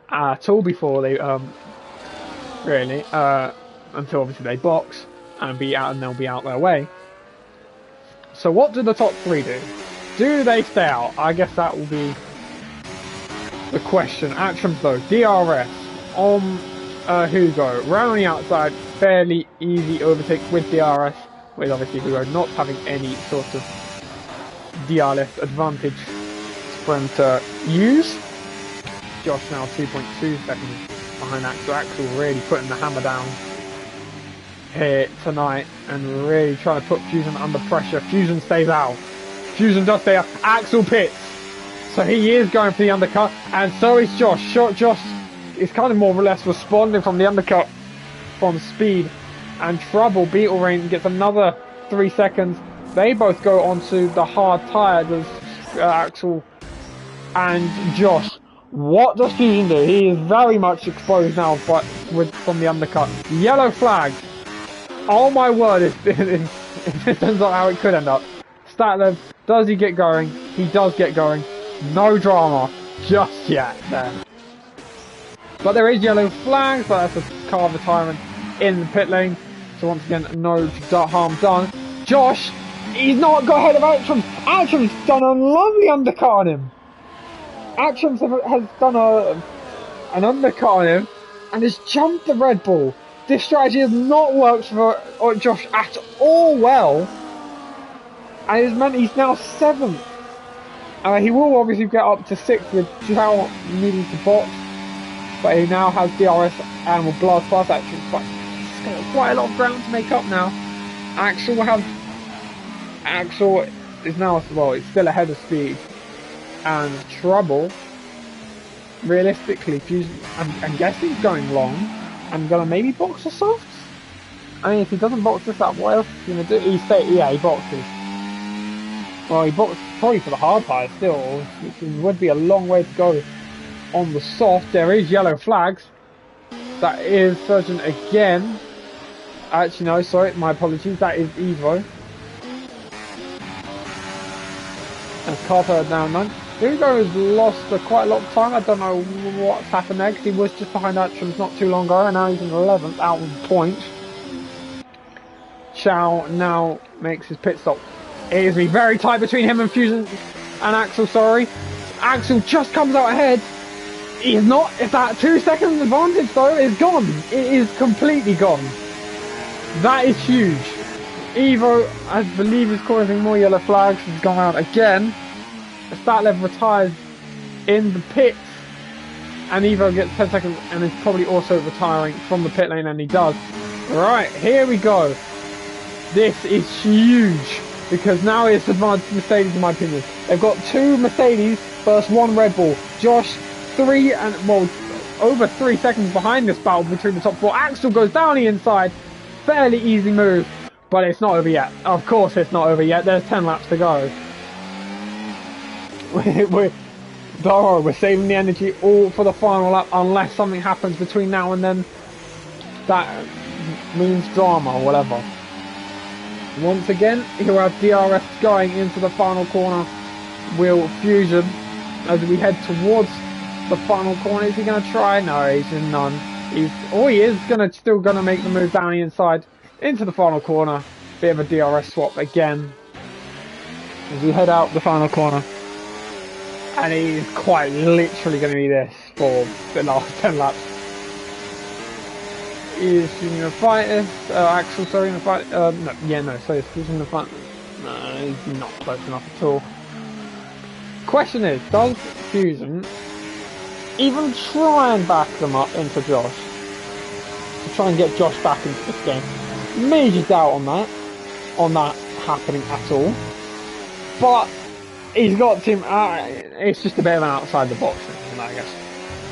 Speaker 1: at all before they really until obviously they box and they'll be out their way. So what do the top three do? Do they stay out? I guess that will be the question. Actions though, DRS on Hugo, round the outside, fairly easy overtake with DRS, with obviously Hugo not having any sort of DRS advantage for him to use. Josh now 2.2 seconds behind Axel. Axel really putting the hammer down here tonight and really trying to put Fusion under pressure. Fusion stays out. Fusion does stay out. Axel pits. So he is going for the undercut, and so is Josh. Josh is kind of more or less responding from the undercut from speed, and Trouble, Beetle Rain gets another 3 seconds. They both go onto the hard tyre, does Axel and Josh. What does Fusion do? He is very much exposed now from the undercut. Yellow flag. Oh my word, it turns out how it could end up. Statler, does he get going? He does get going. No drama just yet there. But there is yellow flags, but that's a car retirement in the pit lane. So once again, no harm done. Josh, he's not got ahead of Actions. Actions done a lovely undercut on him. Actions has done an undercut on him and has jumped the Red Bull. This strategy has not worked for Josh at all well. And it's meant he's now 7th. He will obviously get up to 6th with Chow needing to box. But he now has DRS and will blast past Axel. But he's got quite a lot of ground to make up now. Axel is now, well, he's still ahead of speed. And Trouble, realistically, I'm guessing he's going long. I'm gonna maybe box the softs. I mean, if he doesn't box this up, what else is he gonna do? He boxes. Well, he boxed probably for the hard tyre still, which would be a long way to go on the soft. There is yellow flags. That is Surgeon again. Actually, no, sorry, my apologies. That is Evo. And Carter now 9. Hugo has lost quite a lot of time. I don't know what's happened there, because he was just behind Actions not too long ago, and now he's in 11th, out of points. Chow now makes his pit stop. It is very tight between him and Fusion and Axel, sorry. Axel just comes out ahead. He's not, if that 2 seconds advantage though is gone. It is completely gone. That is huge. Evo, I believe, is causing more yellow flags. He's gone out again. Statlev retires in the pits, and Evo gets 10 seconds and is probably also retiring from the pit lane, and he does. Right, here we go. This is huge, because now it's advanced Mercedes in my opinion. They've got 2 Mercedes versus 1 Red Bull. Josh, 3 and, well, over 3 seconds behind this battle between the top 4. Axel goes down the inside. Fairly easy move, but it's not over yet. Of course it's not over yet. There's 10 laps to go. Don't worry, we're saving the energy all for the final lap unless something happens between now and then. That means drama or whatever. Once again, he'll have DRS going into the final corner. Will Fusion, as we head towards the final corner, is he going to try? No, he's in none. He is still going to make the move down the inside into the final corner. Bit of a DRS swap again as we head out the final corner. And he's quite literally going to be this for the last 10 laps. Is Fusion going to fight this? Axel, sorry, going to fight? So is Fusion going to fight? No, he's not close enough at all. Question is, does Fusion even try and back them up into Josh? To try and get Josh back into this game? Major doubt on that happening at all. But he's got him. It's just a bit of an outside the box thing, I guess.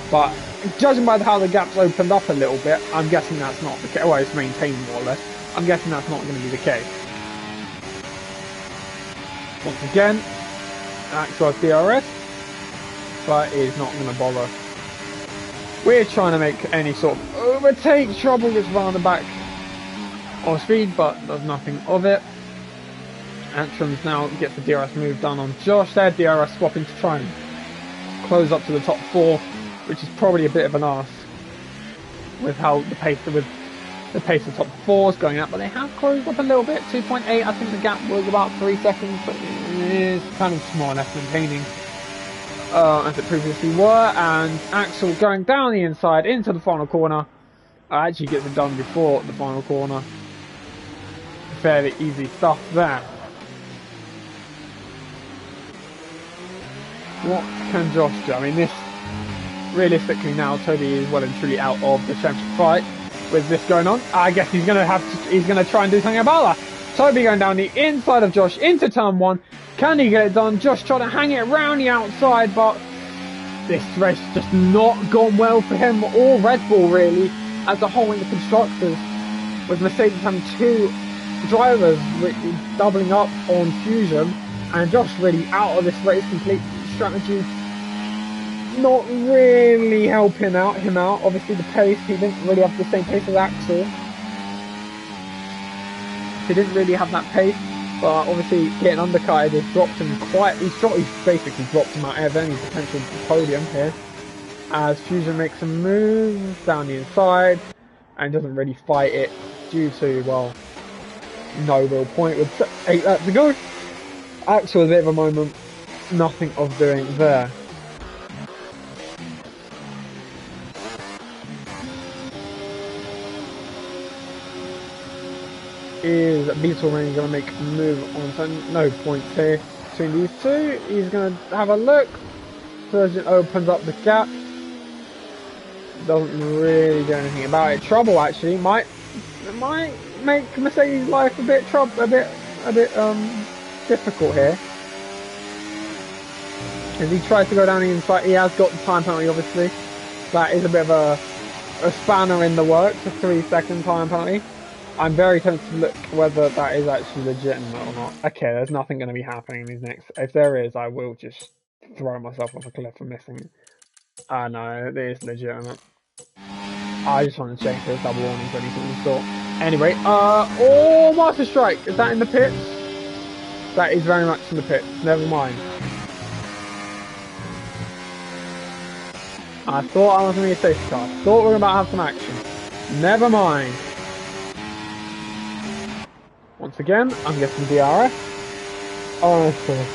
Speaker 1: But judging by how the gap's opened up a little bit, I'm guessing that's not the case. Well, it's maintained more or less. I'm guessing that's not going to be the case. Once again, Axel has DRS, but he's not going to bother We're trying to make any sort of overtake. Trouble gets round the back of speed, but there's nothing of it. Actions now gets the DRS move done on Josh there. DRS swapping to try and close up to the top 4, which is probably a bit of an arse with how the pace of the top 4 is going up, but they have closed up a little bit. 2.8, I think the gap was about 3 seconds, but it is kind of small enough maintaining as it previously were. And Axel going down the inside into the final corner. Actually gets it done before the final corner. Fairly easy stuff there. What can Josh do? I mean, this realistically now, Toby is well and truly out of the championship fight with this going on. I guess he's gonna try and do something about that. Toby going down the inside of Josh into turn 1. Can he get it done? Josh trying to hang it around the outside, but this race has just not gone well for him or Red Bull really as a whole in the constructors, with Mercedes having 2 drivers doubling up on Fusion, and Josh really out of this race completely. Strategy not really helping him out. Obviously the pace, he didn't really have the same pace as Axel. He didn't really have that pace, but obviously getting undercutted has dropped him he's basically dropped him out of any potential podium here, as Fusion makes a move down the inside and doesn't really fight it due to, well, no real point with 8 laps to go. Axel a bit of a moment, nothing of doing there. Is Beetleman going to make a move on? So no points here between these two. He's going to have a look. Surgeon opens up the gap. Doesn't really do anything about it. Trouble actually might make Mercedes' life a bit difficult here. As he tries to go down the inside, he has got the time penalty obviously. That is a bit of a spanner in the works, a 3-second time penalty. I'm very tempted to look whether that is actually legitimate or not. Okay, there's nothing going to be happening in these next... If there is, I will just throw myself off a cliff for missing it. No, it is legitimate. I just want to check if there's double warnings or anything of the sort. Anyway, oh, Master Strike! Is that in the pits? That is very much in the pits. Never mind. I thought I was going to be a safety car. Thought we were about to have some action. Never mind. Once again, I'm getting DRS. Honestly.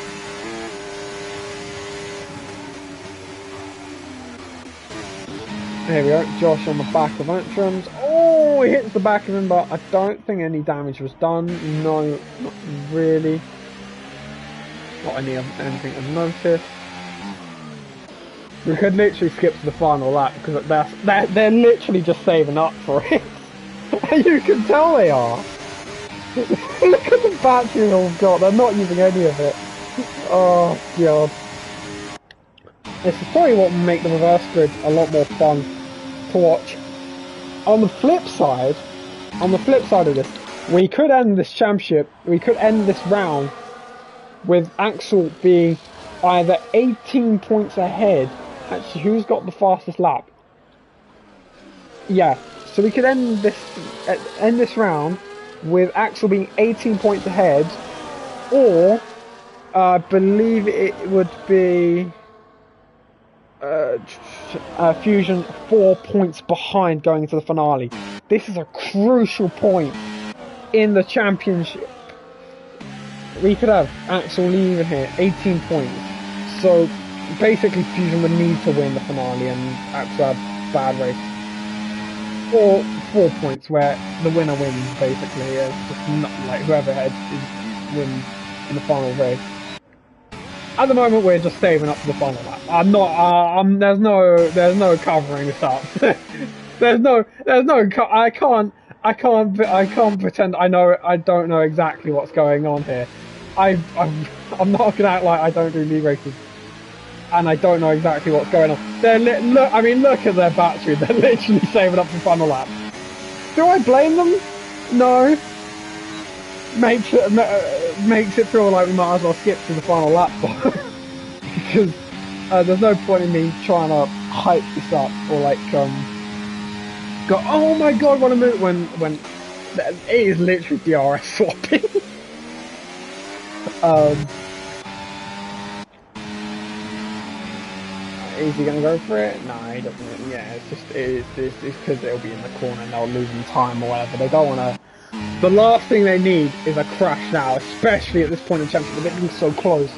Speaker 1: There we go. Josh on the back of Antrams. Oh, he hits the back of him, but I don't think any damage was done. No, not really. Not anything of notice. We could literally skip to the final lap because they're literally just saving up for it. And you can tell they are. Look at the battery they've got. They're not using any of it. Oh god. This is probably what will make the reverse grid a lot more fun to watch. On the flip side of this, we could end this championship, we could end this round with Axel being either 18 points ahead. Actually, who's got the fastest lap? Yeah, so we could end this round with Axel being 18 points ahead, or I believe it would be Fusion 4 points behind going into the finale. This is a crucial point in the championship. We could have Axel leaving here 18 points, so basically Fusion would need to win the finale and Axel have bad race. Or 4 points where the winner wins, basically. It's just not like whoever wins in the final race. At the moment, we're just saving up for the final lap. There's no covering this up. I can't pretend I don't know exactly what's going on here. I'm not gonna act like I don't do league races. And I don't know exactly what's going on. Look at their battery. They're literally saving up for the final lap. Do I blame them? No. Makes it feel like we might as well skip to the final lap, because there's no point in me trying to hype this up or like go, oh my god, what a move, when it is literally DRS swapping. Is he going to go for it? No, he doesn't. Yeah, it's because it'll be in the corner and they'll lose in time or whatever. They don't want to. The last thing they need is a crash now, especially at this point in the championship. They're getting so close.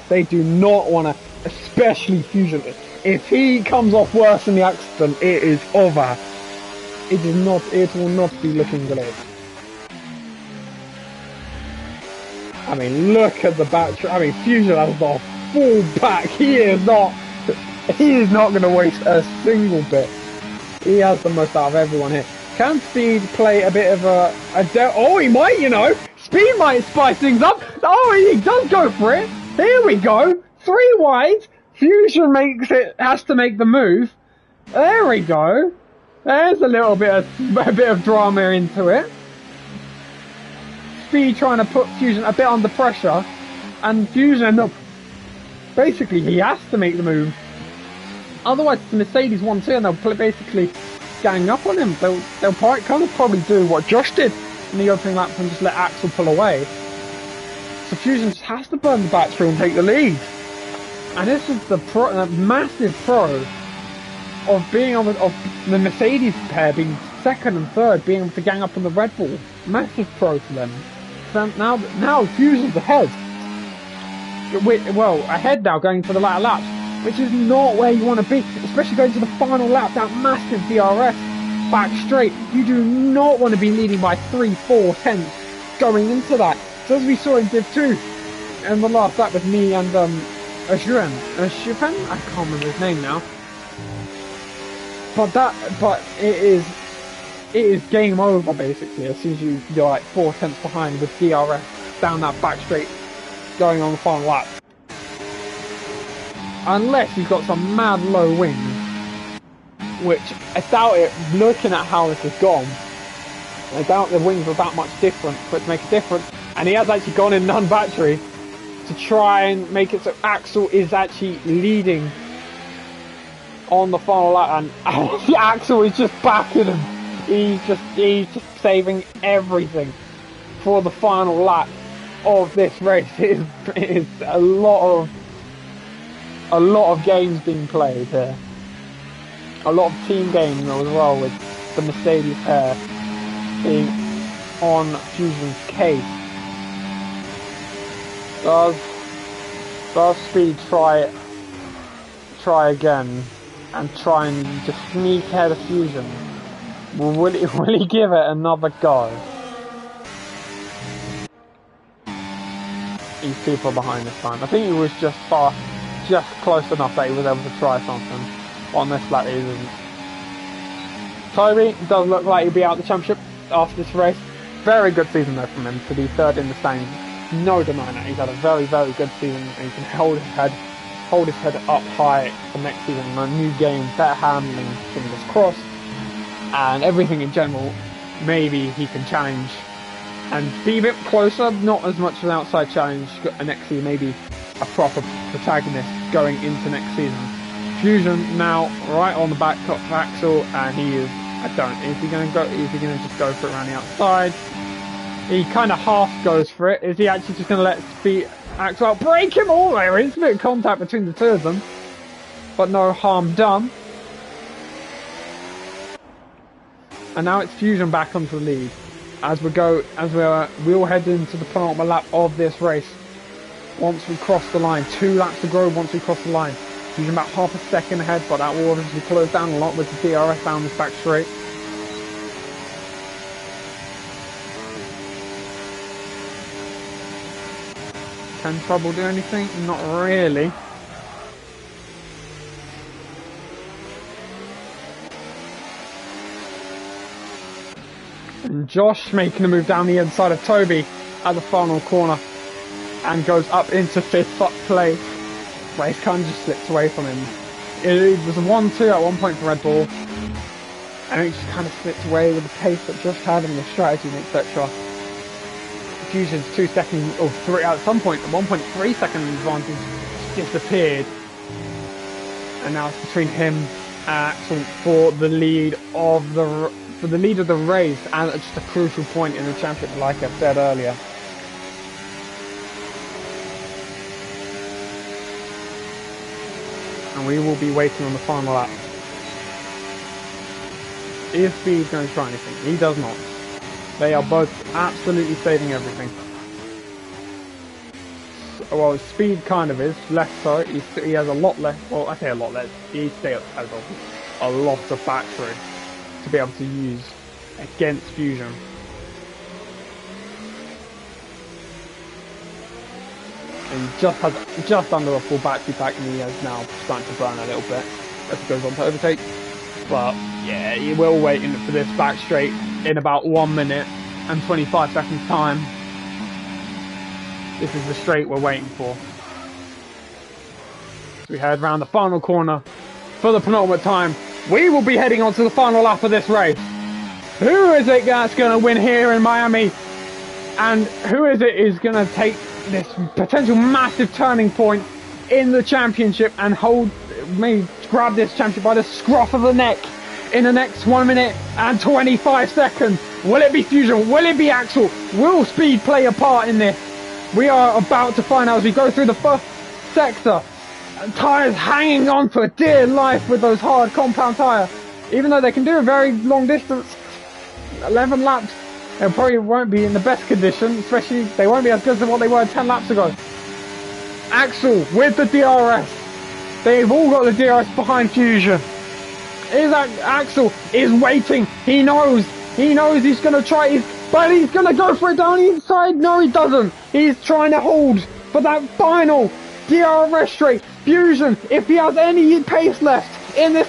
Speaker 1: They do not want to, especially Fusion. If he comes off worse than the accident, it is over. It is not. It will not be looking good. I mean, look at the battery. I mean, Fusion has the full back. He is not going to waste a single bit. He has the most out of everyone here. Can Speed play a bit of oh, he might, you know. Speed might spice things up. Oh, he does go for it. Here we go. 3 wide. Fusion has to make the move. There we go. There's a bit of drama into it. Speed trying to put Fusion a bit under pressure, and Fusion basically he has to make the move. Otherwise, it's the Mercedes 1-2, and they'll basically gang up on him. They'll probably do what Josh did in the opening lap and just let Axel pull away. So Fusion just has to burn the battery and take the lead. And this is the massive pro of being of the Mercedes pair being second and third, being able to gang up on the Red Bull. Massive pro for them. So now Fusion's ahead. Well, ahead now going for the latter laps, which is not where you want to be, especially going to the final lap, that massive DRS back straight. You do not want to be leading by 3-4 tenths going into that. So as we saw in Div 2, and the last lap with me and Ashran, I can't remember his name now. But it is game over basically as soon as you're like 4 tenths behind with DRS down that back straight going on the final lap. Unless you've got some mad low wings, which I doubt it, looking at how this has gone. I doubt the wings were that much different for it to make a difference. And he has actually gone in non-battery to try and make it so Axel is actually leading on the final lap, and Axel is just backing him. He's just saving everything for the final lap of this race. It is a lot of games being played here. A lot of team games as well, with the Mercedes pair being on Fusion's case. Does Speed try again and try and just sneak ahead of Fusion? Will he give it another go? He's too far behind this time. I think he was just close enough that he was able to try something. On this lap, he isn't. Toby does look like he'll be out of the championship after this race. Very good season though from him to be third in the standings. No denying that. He's had a very, very good season, and he can hold his head up high for next season. A new game, better handling, fingers crossed, and everything in general. Maybe he can challenge and be a bit closer, not as much of an outside challenge next season, maybe a proper protagonist going into next season. Fusion now right on the back of Axel, and he is, is he going to just go for it around the outside? He kind of half goes for it. Is he actually just going to let Speed Axel out? Break him all there is a bit of contact between the two of them, but no harm done. And now it's Fusion back onto the lead as we'll head into the penultimate lap of this race. Once we cross the line, 2 laps to go. Once we cross the line, Fusion about half a second ahead, but that will obviously close down a lot with the DRS down this back straight. Can Trouble do anything? Not really. And Josh making a move down the inside of Toby at the final corner and goes up into 5th place, where he's kind of just slipped away from him. It was a 1-2 at one point for Red Bull, and he just kind of slipped away with the pace that Josh had and the strategy and etc. Fusion's 2 seconds, or 3, at some point, at 1.3 second advantage disappeared. And now it's between him Axel for the lead of the race, and it's just a crucial point in the championship, like I said earlier. And we will be waiting on the final lap. Is Speed going to try anything? He does not. They are both absolutely saving everything. Well, Speed kind of is, less so. He has a lot less, well, I say a lot less. He still has a lot of battery to be able to use against Fusion. And he just has just under a full battery pack, and he is now starting to burn a little bit as he goes on to overtake. But yeah, he will wait for this back straight in about 1 minute and 25 seconds time. This is the straight we're waiting for. So we head round the final corner for the penultimate time. We will be heading on to the final lap of this race. Who is it that's going to win here in Miami? And who is it who's going to take this potential massive turning point in the championship and grab this championship by the scruff of the neck in the next 1 minute and 25 seconds? Will it be Fusion? Will it be Axel? Will Speed play a part in this? We are about to find out as we go through the first sector. Tyres hanging on for dear life with those hard compound tyres. Even though they can do a very long distance, 11 laps, they probably won't be in the best condition, especially they won't be as good as what they were 10 laps ago. Axel with the DRS. They've all got the DRS behind Fusion. Axel is waiting. He knows he's going to try, but he's going to go for it down the inside. No, he doesn't. He's trying to hold for that final DRS straight. Fusion, if he has any pace left in this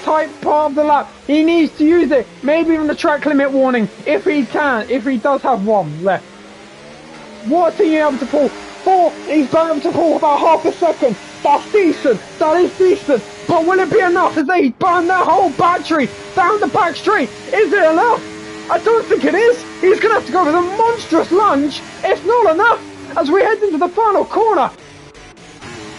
Speaker 1: tight part of the lap, he needs to use it. Maybe even the track limit warning, if he does have one left. What's he able to pull? He's able to pull about half a second. That's decent. That is decent. But will it be enough as they burn their whole battery down the back straight? Is it enough? I don't think it is. He's going to have to go with a monstrous lunge. It's not enough as we head into the final corner.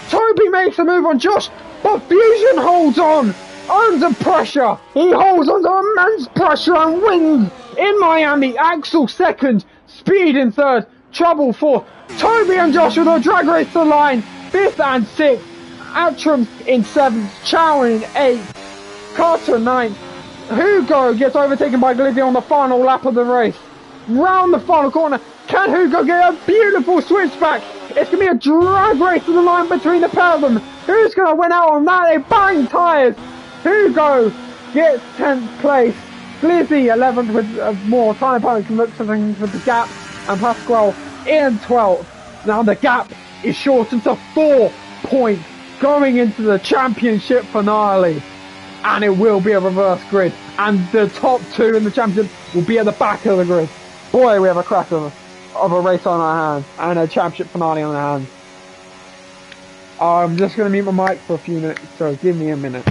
Speaker 1: Toby makes a move on Josh, but Fusion holds on under pressure. He holds under immense pressure and wins in Miami. Axel second, Speed in third, Trouble fourth. Toby and Josh with a drag race to the line, fifth and sixth. Atram in seventh, Chow in eighth, Carter in ninth. Hugo gets overtaken by Glizzy on the final lap of the race. Round the final corner, can Hugo get a beautiful switchback? It's going to be a drag race to the line between the pair of them. Who's going to win out on that? They bang tyres. Hugo gets 10th place. Glizzy 11th with more time. Can look something with the gap. And Pasquale in 12th. Now the gap is shortened to 4 points going into the championship finale. And it will be a reverse grid. And the top two in the championship will be at the back of the grid. Boy, we have a crack of a race on our hands. And a championship finale on our hands. I'm just going to mute my mic for a few minutes. So give me a minute.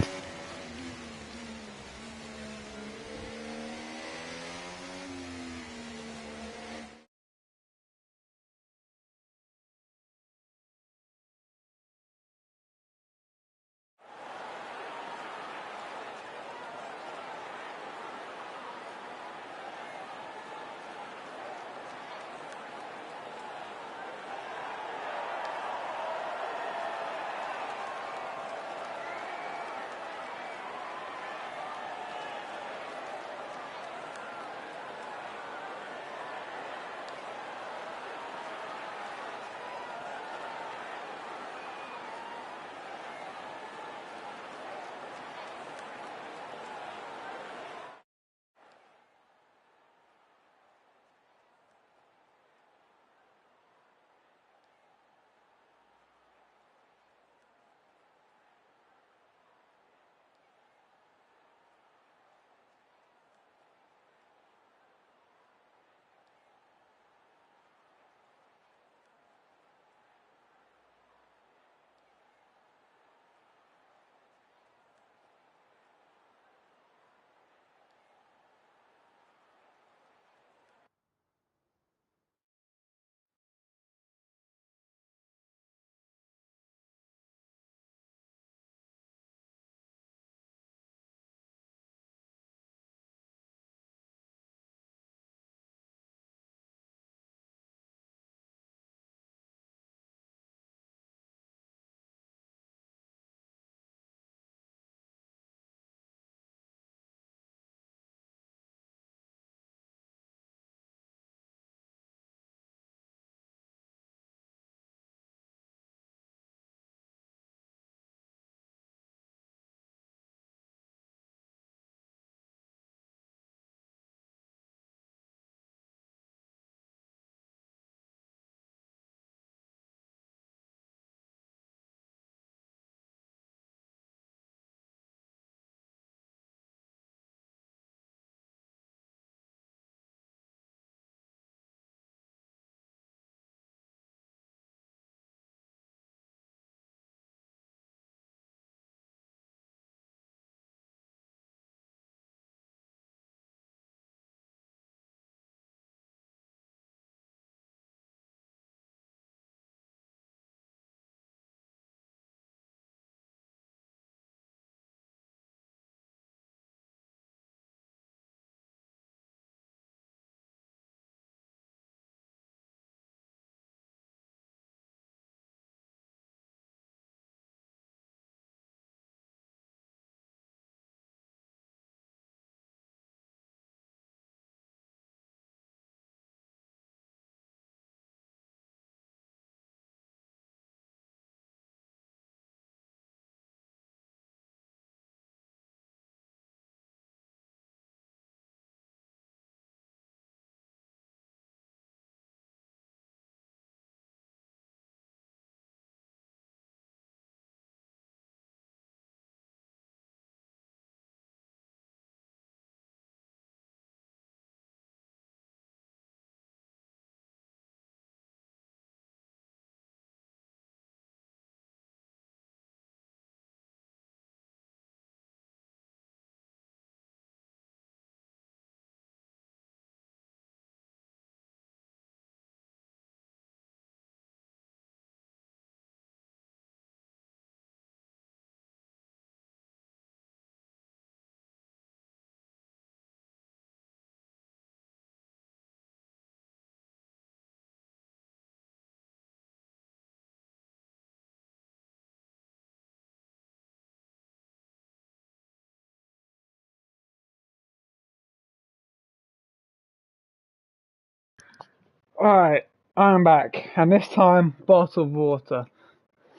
Speaker 1: Alright, I'm back, and this time, bottled water.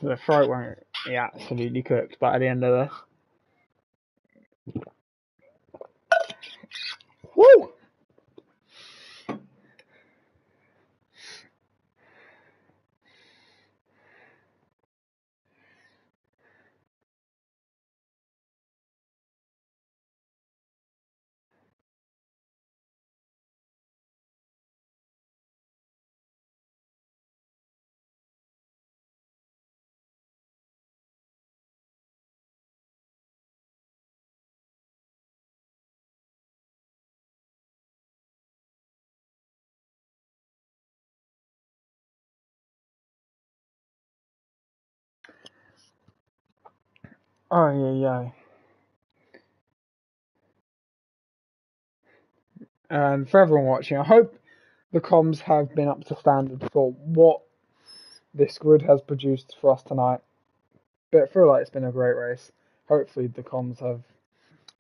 Speaker 1: The throat won't be absolutely cooked, but at the end of this. Woo! Oh, yeah. And for everyone watching, I hope the comms have been up to standard for what this grid has produced for us tonight. But I feel like it's been a great race. Hopefully, the comms have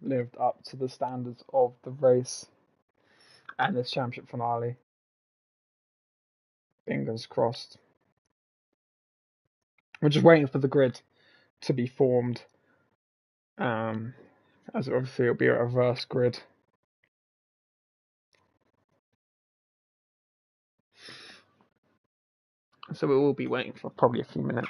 Speaker 1: lived up to the standards of the race and this championship finale. Fingers crossed. We're just waiting for the grid to be formed. As obviously it'll be a reverse grid. So we will be waiting for probably a few minutes.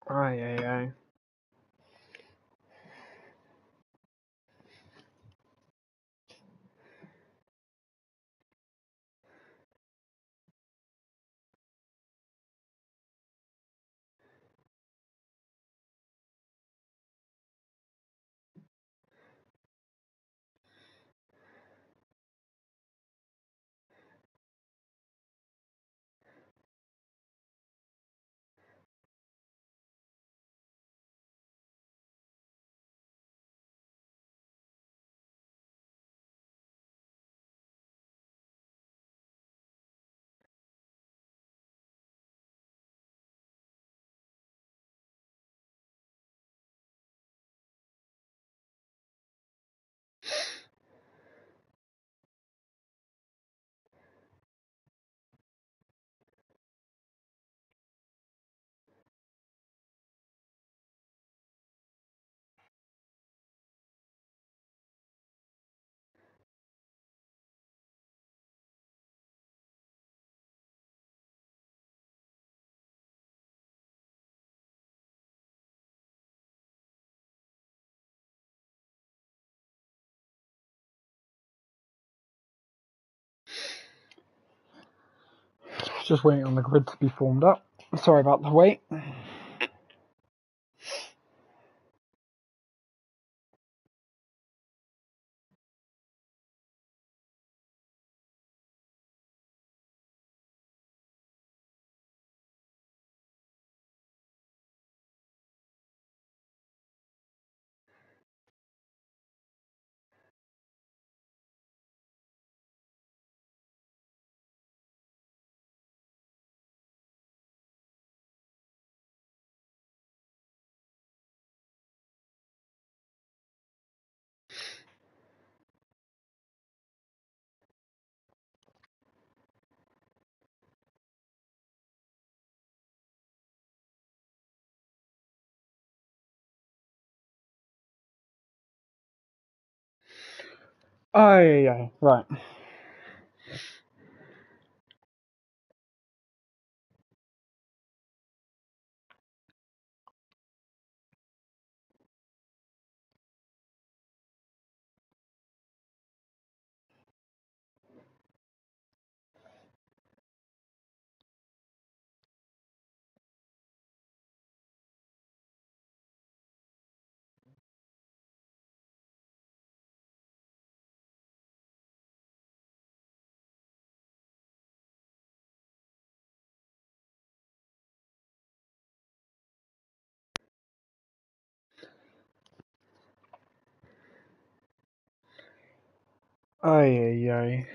Speaker 1: Aye. Just waiting on the grid to be formed up. Sorry about the wait. Aye. Right. Aye.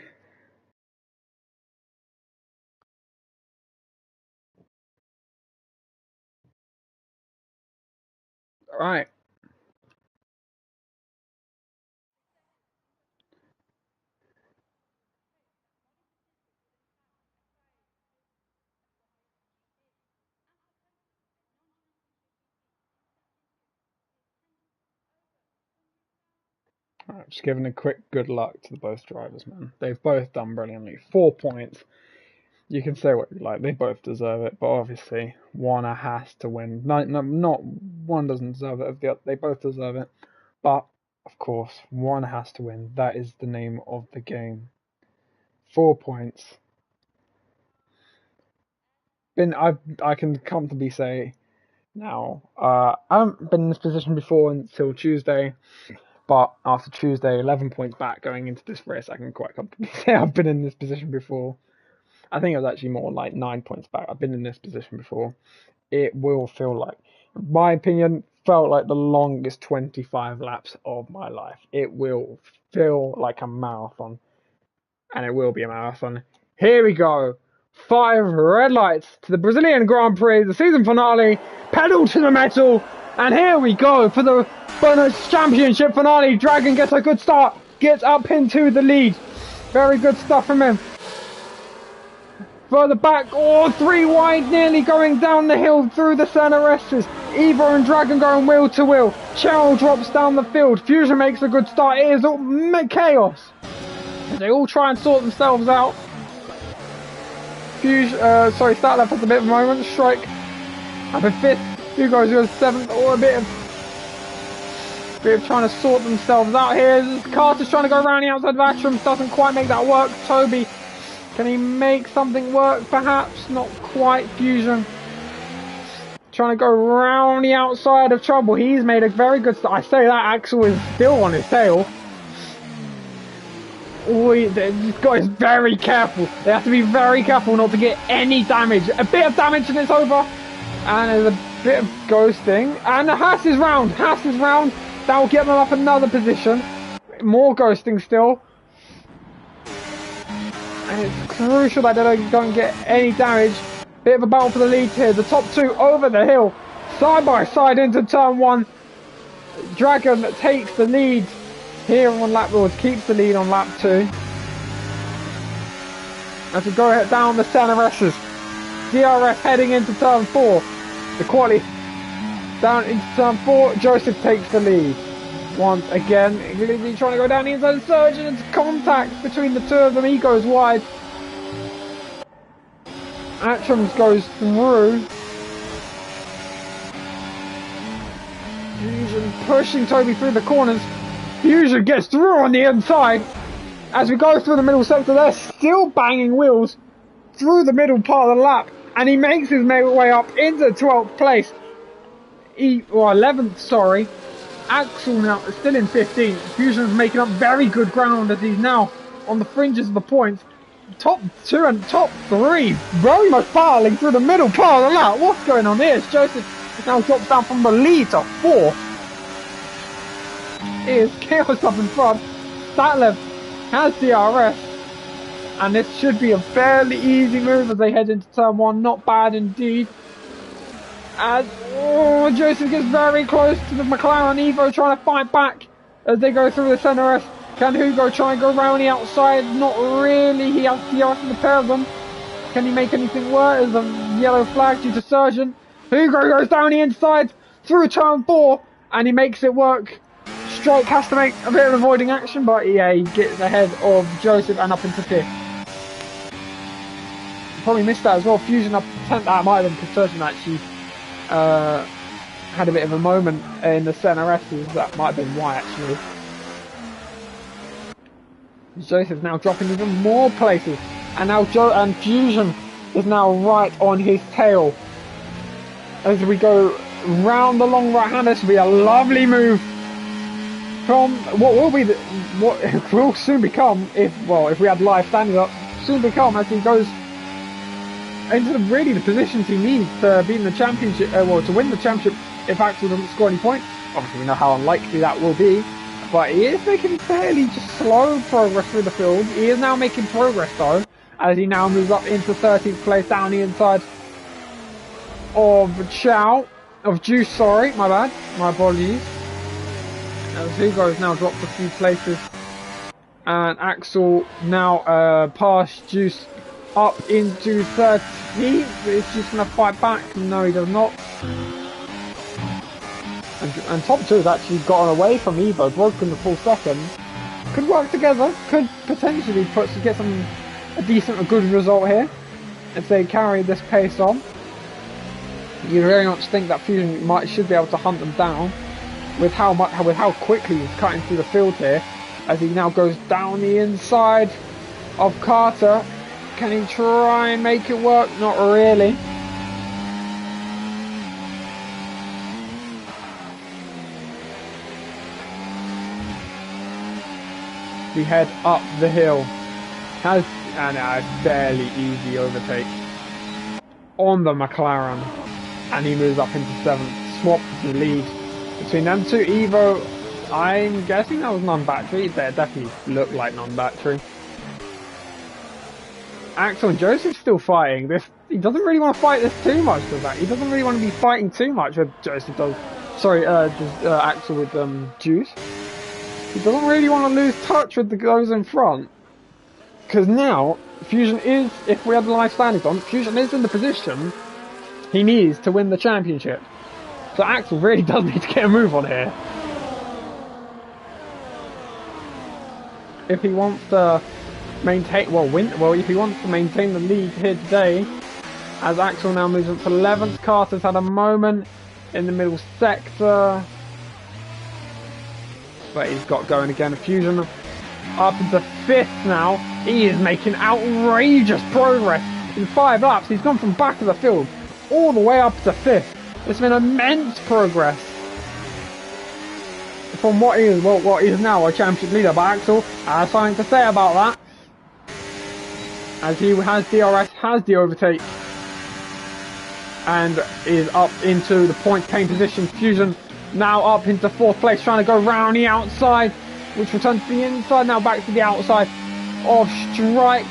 Speaker 1: Right. Right, just giving a quick good luck to the both drivers, man. They've both done brilliantly. 4 points. You can say what you like. They both deserve it, but obviously one has to win. No, not one doesn't deserve it. They both deserve it, but of course one has to win. That is the name of the game. 4 points. I can comfortably say now. I haven't been in this position before until Tuesday. But after Tuesday, 11 points back going into this race, I can quite comfortably say I've been in this position before. I think it was actually more like 9 points back. I've been in this position before. It will feel like, in my opinion, felt like the longest 25 laps of my life. It will feel like a marathon. And it will be a marathon. Here we go. 5 red lights to the Brazilian Grand Prix, the season finale. Pedal to the metal. And here we go for the bonus championship finale. Dragon gets a good start. Gets up into the lead. Very good stuff from him. Further back, 3 wide, nearly going down the hill through the CNRSs. Evo and Dragon going wheel to wheel. Cheryl drops down the field. Fusion makes a good start. It is all chaos. They all try and sort themselves out. Fusion, start left at a bit of a moment. Strike up in 5th. Hugo's goes 7th, or a bit of trying to sort themselves out here. Carter's trying to go around the outside of Atrams, doesn't quite make that work. Toby, can he make something work? Perhaps not quite. Fusion trying to go around the outside of Trouble. He's made a very good start. I say that Axel is still on his tail. These guys very careful. They have to be very careful not to get any damage. A bit of damage and it's over. And there's a bit of ghosting. And Haas is round. That will get them up another position. More ghosting still. And it's crucial that they don't get any damage. Bit of a battle for the lead here. The top 2 over the hill. Side by side into turn 1. Dragon takes the lead here on lap boards. Keeps the lead on lap 2. As we go down the CNRSs. DRS heading into turn 4. The quali down into turn 4. Joseph takes the lead. Once again, he's trying to go down the inside of Surgeon. It's contact between the two of them. He goes wide. Atrams goes through. Fusion pushing Toby through the corners. Fusion gets through on the inside. As we go through the middle sector, they're still banging wheels through the middle part of the lap. And he makes his way up into 12th place. 11th, sorry. Axel now is still in 15th. Fusion's making up very good ground as he's now on the fringes of the points. Top 2 and top 3 very much battling through the middle part of the lap. What's going on here? Joseph now drops down from the lead to 4th. Here's chaos up in front. Statlev has DRS. And this should be a fairly easy move as they head into turn 1. Not bad indeed. As Joseph gets very close to the McLaren. Evo trying to fight back as they go through the CNRS. Can Hugo try and go around the outside? Not really. He has DRS in the pair of them. Can he make anything work? There's a yellow flag due to Surgeon. Hugo goes down the inside through turn 4 and he makes it work. Strike has to make a bit of avoiding action, but yeah, he gets ahead of Joseph and up into 5th. Probably missed that as well. Fusion up to 10th. That might have been because Surgeon actually had a bit of a moment in the CNRSs. That might have been why actually. Joseph's now dropping even more places, and now Fusion is now right on his tail. As we go round the long right hand, this will be a lovely move from what will be what will soon become, if we had live standing up, soon become as he goes into the positions he needs to be in the championship, to win the championship if Axel doesn't score any points. Obviously we know how unlikely that will be, but he is making fairly just slow progress through the field. He is now making progress though, as he now moves up into 13th place down the inside of Chow. of juice, sorry, my bad, my apologies. As Hugo's now dropped a few places. And Axel now past Juice up into 13th. Is Juice going to fight back? No, he does not. And top 2 has actually gotten away from Evo, broken the full second. Could work together, could potentially get a decent, a good result here if they carry this pace on. You very much think that Fusion should be able to hunt them down with how quickly he's cutting through the field here, as he now goes down the inside of Carter. Can he try and make it work? Not really. We head up the hill. It's barely easy overtake on the McLaren, and he moves up into 7th. Swap the lead between them two. Evo, I'm guessing that was non-battery. They definitely look like non-battery. Axel and Joseph still fighting. He doesn't really want to fight this too much, does that? He doesn't really want to be fighting too much with Joseph does. Sorry, Axel with Juice. He doesn't really want to lose touch with the guys in front. Because now, Fusion is, if we had the live standings on, Fusion is in the position he needs to win the championship. So Axel really does need to get a move on here. If he wants to maintain, if he wants to maintain the lead here today, as Axel now moves up to 11th. Carter's had a moment in the middle sector, but he's got going again. Fusion up into 5th now. He is making outrageous progress in 5 laps. He's gone from back of the field all the way up to 5th. It's been immense progress from what is now a championship leader. But Axel has something to say about that, as he has DRS, has the overtake, and is up into the point paying position. Fusion now up into 4th place, trying to go round the outside, which returns to the inside, now back to the outside of Strike.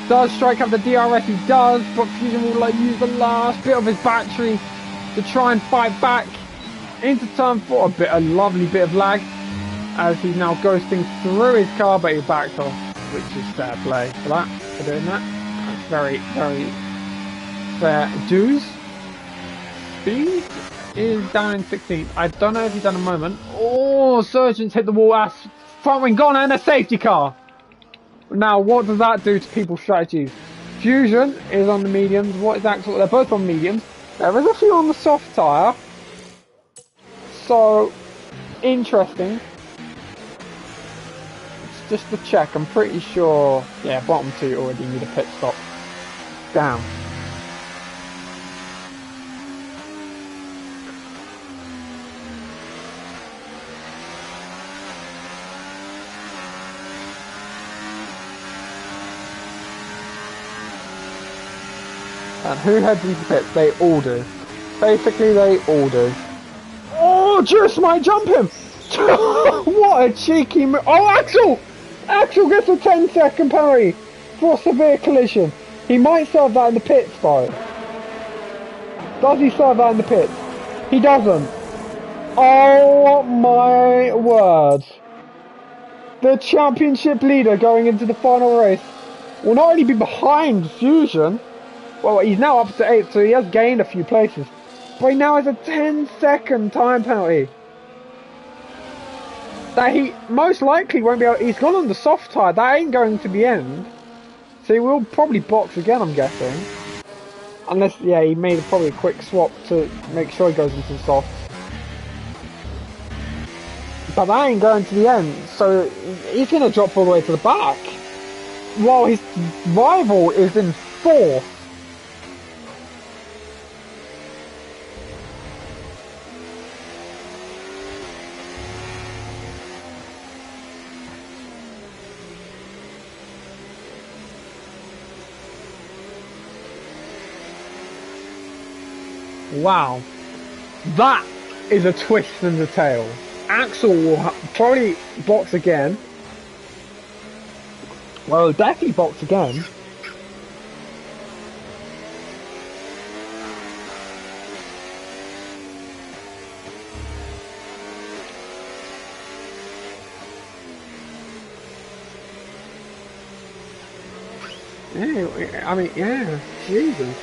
Speaker 1: Does Strike have the DRS? He does, but Fusion will use the last bit of his battery to try and fight back into turn 4. A lovely bit of lag, as he now ghosting through his car, but he backed off, which is fair play for doing that. That's very, very fair dues. Speed is down in 16th. I don't know if he's done a moment. Oh, Surgeons hit the wall, as front wing gone, and a safety car. Now, what does that do to people's strategies? Fusion is on the mediums. What is Axel? They're both on mediums. There is a few on the soft tyre. So, interesting. It's just a check. I'm pretty sure. Yeah, bottom 2 already need a pit stop. Damn. And who heads into pits? They all do. Basically, they all do. Oh, Juice might jump him! What a cheeky move! Oh, Axel! Axel gets a 10-second penalty for a severe collision. He might serve that in the pits, though. Does he serve that in the pits? He doesn't. Oh my word. The championship leader going into the final race will not only be behind Fusion, well, he's now up to 8th, so he has gained a few places. But he now has a 10-second time penalty that he most likely won't be able. He's gone on the soft tyre. That ain't going to the end, so he will probably box again, I'm guessing. Unless, yeah, he made probably a quick swap to make sure he goes into the soft. But that ain't going to the end, so he's going to drop all the way to the back, while his rival is in 4th. Wow, that is a twist in the tail. Axel will probably box again. Well, definitely box again. Yeah, I mean, yeah, Jesus.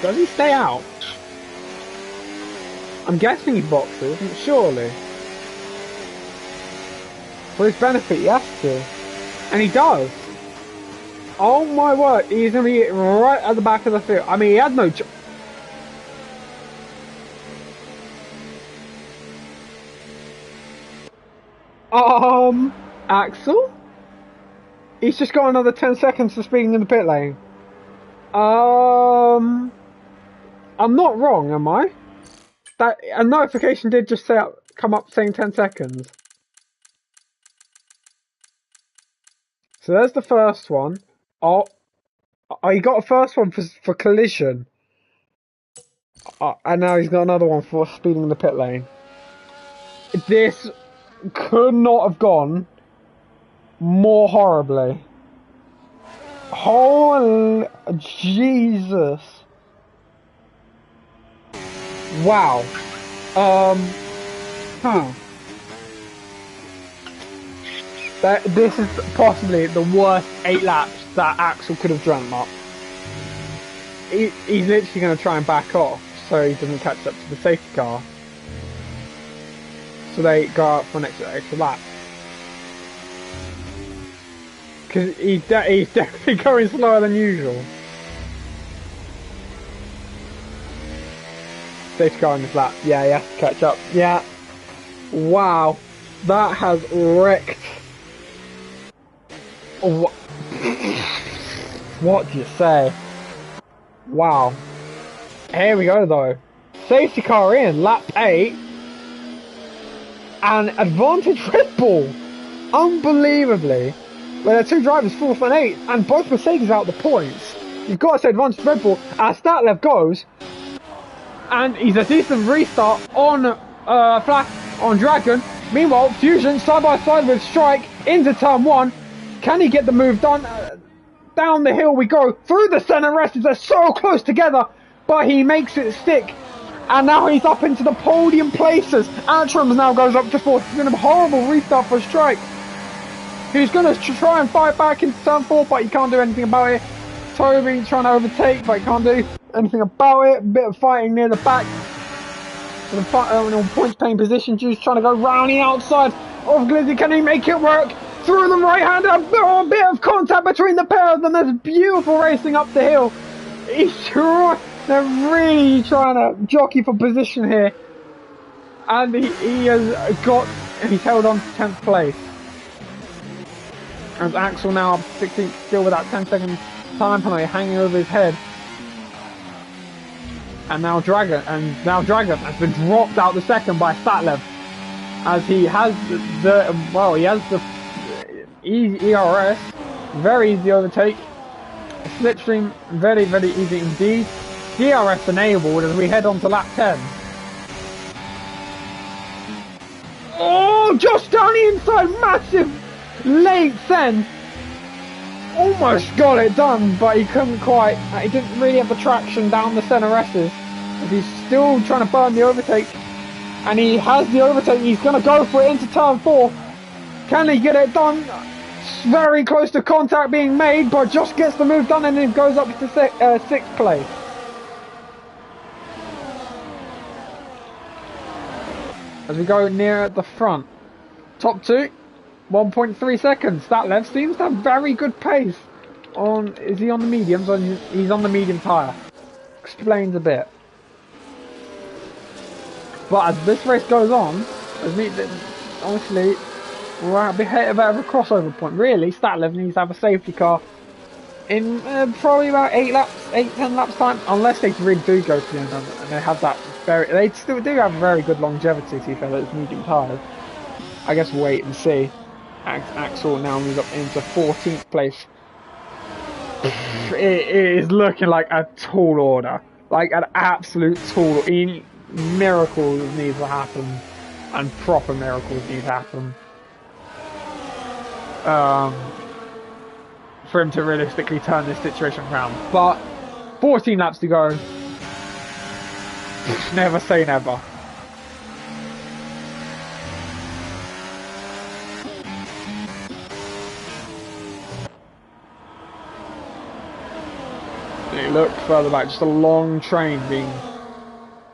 Speaker 1: Does he stay out? I'm guessing he boxes, surely. For his benefit, he has to. And he does. Oh my word, he's going to be right at the back of the field. I mean, he had no... Axel? He's just got another 10 seconds for speeding in the pit lane. I'm not wrong, am I? That a notification did just say come up saying 10 seconds. So there's the first one. Oh, he got a first one for collision. And now he's got another one for speeding in the pit lane. This could not have gone more horribly. Holy Jesus. Wow. This is possibly the worst 8 laps that Axel could have dreamt up. He's literally going to try and back off so he doesn't catch up to the safety car. So they go out for an extra lap. Because he's definitely going slower than usual. Safety car in this lap. Yeah, he has to catch up. Yeah. Wow. That has wrecked. What do you say? Wow. Here we go though. Safety car in, lap 8. And advantage Red Bull. Unbelievably. Where there are 2 drivers, 4th and 8th, and both Mercedes out the points. You've got to say advantage Red Bull as Statlev goes. And he's a decent restart on on Dragon. Meanwhile, Fusion side by side with Strike into turn 1. Can he get the move done? Down the hill we go, through the center rest. They're so close together, but he makes it stick. And now he's up into the podium places. Atrams now goes up to 4th. It's been a horrible restart for Strike. He's going to try and fight back into turn 4, but he can't do anything about it. Toby trying to overtake, but he can't do anything about it. A bit of fighting near the back. On points paying position, Juice trying to go round the outside of Glizzy. Can he make it work? Through the right hand, a bit of contact between the pair of them. There's beautiful racing up the hill. They're really trying to jockey for position here. And he's held on to 10th place. As Axel now up 16th, still with that 10-second time penalty hanging over his head. And now Dragon has been dropped out the second by Statlev, as he has the ERS, very easy overtake. Slipstream, very, very easy indeed. DRS enabled as we head on to lap 10. Oh, just down the inside, massive late send. Almost got it done, but he couldn't quite. He didn't really have the traction down the center S's. He's still trying to burn the overtake. And he has the overtake. He's going to go for it into turn 4. Can he get it done? Very close to contact being made, but just gets the move done and then goes up to 6th place. As we go near the front. Top 2, 1.3 seconds. Statlev seems to have very good pace. Is he on the mediums? Or he's on the medium tyre. Explains a bit. But as this race goes on, honestly, we're at a bit of a crossover point. Really, Statlev needs to have a safety car in probably about 10 laps time, unless they really do go to the end and they have that they still do have very good longevity to be fair, those medium tyres. I guess we'll wait and see. Axel now moves up into 14th place. It is looking like a tall order, like an absolute tall. Miracles need to happen, and proper miracles need to happen for him to realistically turn this situation around. But 14 laps to go. Never say never. definitely look further back. Just a long train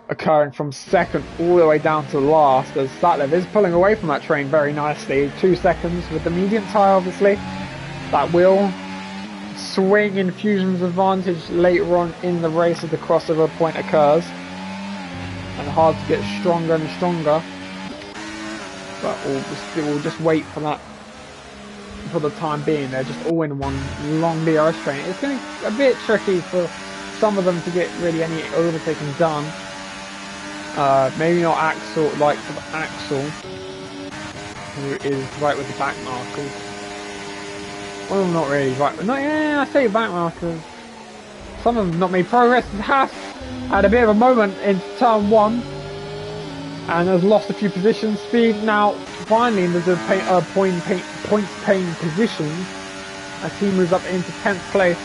Speaker 1: occurring from second all the way down to last, as Satlev is pulling away from that train very nicely. 2 seconds with the medium tyre, obviously. That will swing in Fusion's advantage later on in the race as the crossover point occurs. And hard to get stronger and stronger. But we'll just wait for that for the time being. They're just all in one long DRS train. It's going to be a bit tricky for some of them to get really any overtaking done. Maybe not Axel, like Axel, who is right with the back markers. Well, not really right. No, yeah, I say back markers. Some of them not made progress. Haas had a bit of a moment in turn 1 and has lost a few positions. Speed now finally in the points paying positions as he moves up into 10th place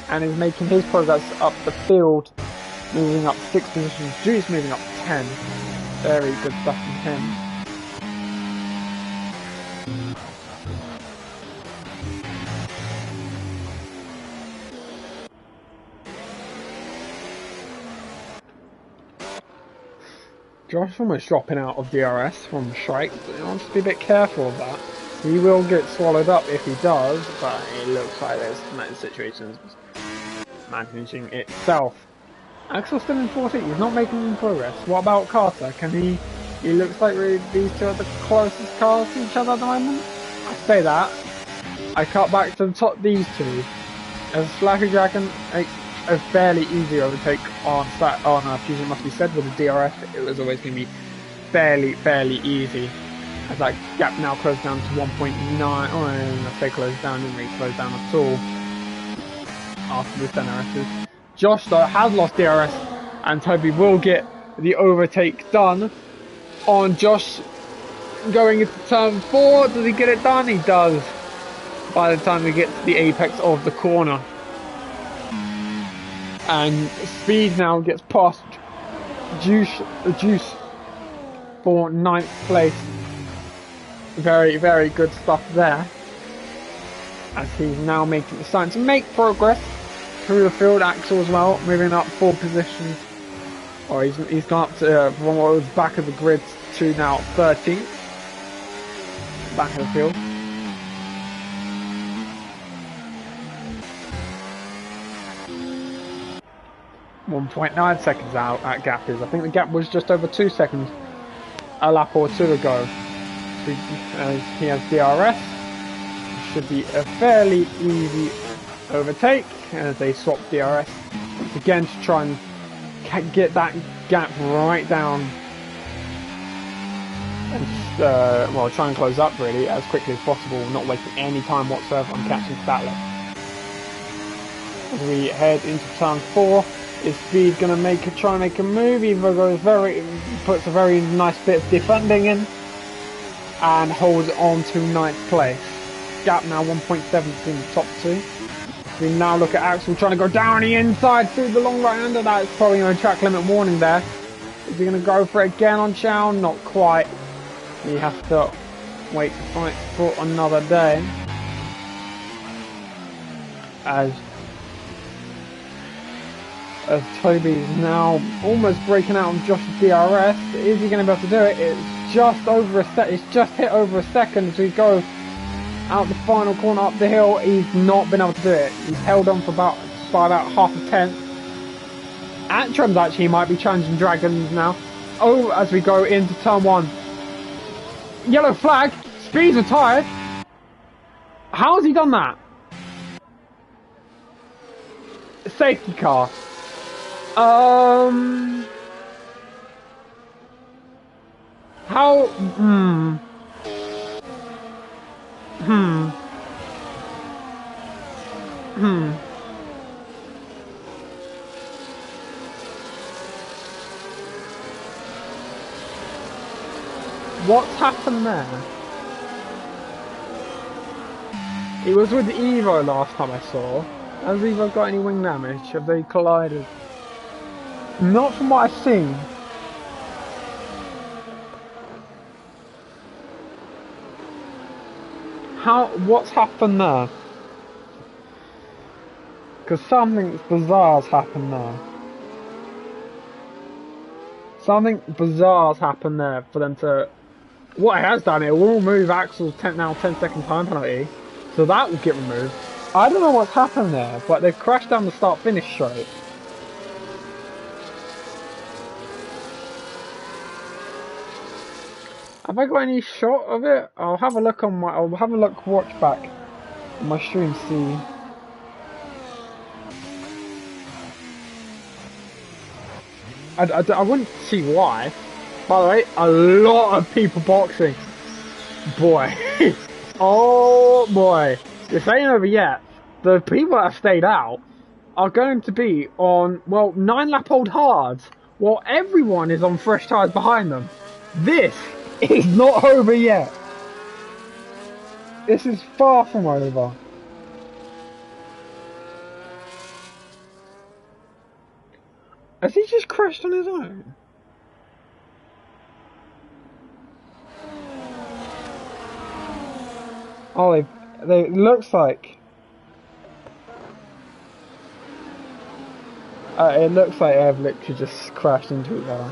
Speaker 1: and is making his progress up the field, moving up 6 positions. Juice moving up 10. Very good stuff from him. Josh almost dropping out of DRS from strike. He wants to be a bit careful of that. He will get swallowed up if he does, but it looks like there's situations managing itself. Axel's still in 14th, he's not making any progress. What about Carter? Can he looks like really these two are the closest cars to each other at the moment. I say that. I cut back to the top these two. As Slacker Dragon makes a fairly easy overtake on Fusion, must be said, with the DRS. It was always going to be fairly easy. As that gap now closed down to 1.9. Oh, I say closed down, didn't really close down at all after the DRSs. Josh though has lost DRS, and Toby will get the overtake done on Josh going into turn 4. Does he get it done? He does. By the time we get to the apex of the corner. And Speed now gets past Juice for 9th place. Very good stuff there. As he's now starting to make progress through the field. Axel as well, moving up 4 positions. Or he's gone up to from what was back of the grid to now 13th. Back of the field. .9 seconds out that gap is. I think the gap was just over 2 seconds a lap or 2 ago. He has DRS. It should be a fairly easy overtake as they swap DRS again to try and get that gap right down and well, try and close up really as quickly as possible, not wasting any time whatsoever on catching Statler. As we head into turn 4. Is Speed going to try and make a move? He puts a very nice bit of defending in and holds on to 9th place. Gap now 1.7 between the top 2. We now look at Axel trying to go down the inside through the long right hander. That's probably no track limit warning there. Is he going to go for it again on Chow? Not quite. He has to wait to fight for another day. As Toby's now almost breaking out of Josh's DRS. Is he going to be able to do it? It's just over it's just hit over a second as we go out the final corner up the hill. He's not been able to do it. He's held on by about half a tenth. Atram's actually, he might be challenging Dragons now. Oh, as we go into turn 1. Yellow flag. Speed's retired. How has he done that? Safety car. How? What's happened there? It was with Evo last time I saw. Has Evo got any wing damage? Have they collided? Not from what I've seen. What's happened there? Because something bizarre's happened there. Something bizarre's happened there for them to... What it has done, it will remove Axel's 10-second time penalty. So that will get removed. I don't know what's happened there, but they've crashed down the start-finish straight. Have I got any shot of it? I'll have a look watch back on my stream, see. I wouldn't see why. By the way, a lot of people boxing. Boy. Oh boy. This ain't over yet. The people that have stayed out are going to be on, well, 9-lap-old hards, while everyone is on fresh tyres behind them. This is not over yet. This is far from over. Has he just crashed on his own? Oh, it looks like... it looks like they've literally just crashed into each other.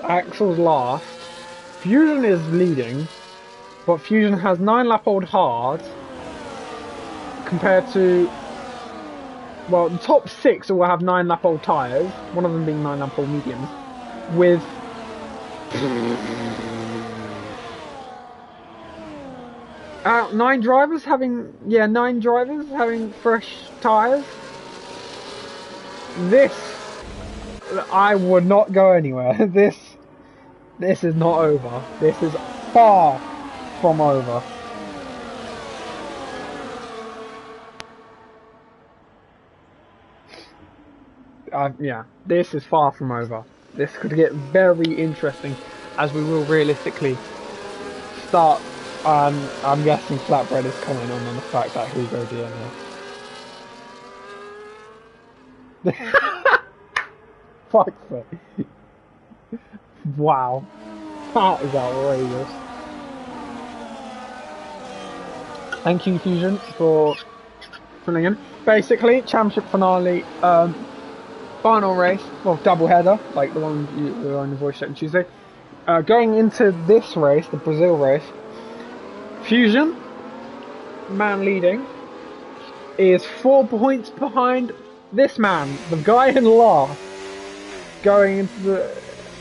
Speaker 1: Axel's last. Fusion is leading, but Fusion has 9-lap-old hards compared to, well, the top 6 will have 9-lap-old tyres, one of them being 9-lap-old mediums, with nine drivers having fresh tyres. This, I would not go anywhere. This is not over. This is far from over. Yeah, this is far from over. This could get very interesting as we will realistically start. I'm guessing Flatbread is coming on the fact that Hugo DNF. Fuck's sake. Wow. That is outrageous. Thank you, Fusion, for filling in. Basically, championship finale, final race, well, double header, like the one you were on the voice chat on Tuesday. Going into this race, the Brazil race, Fusion, man leading, is 4 points behind this man, the guy in last, going into the...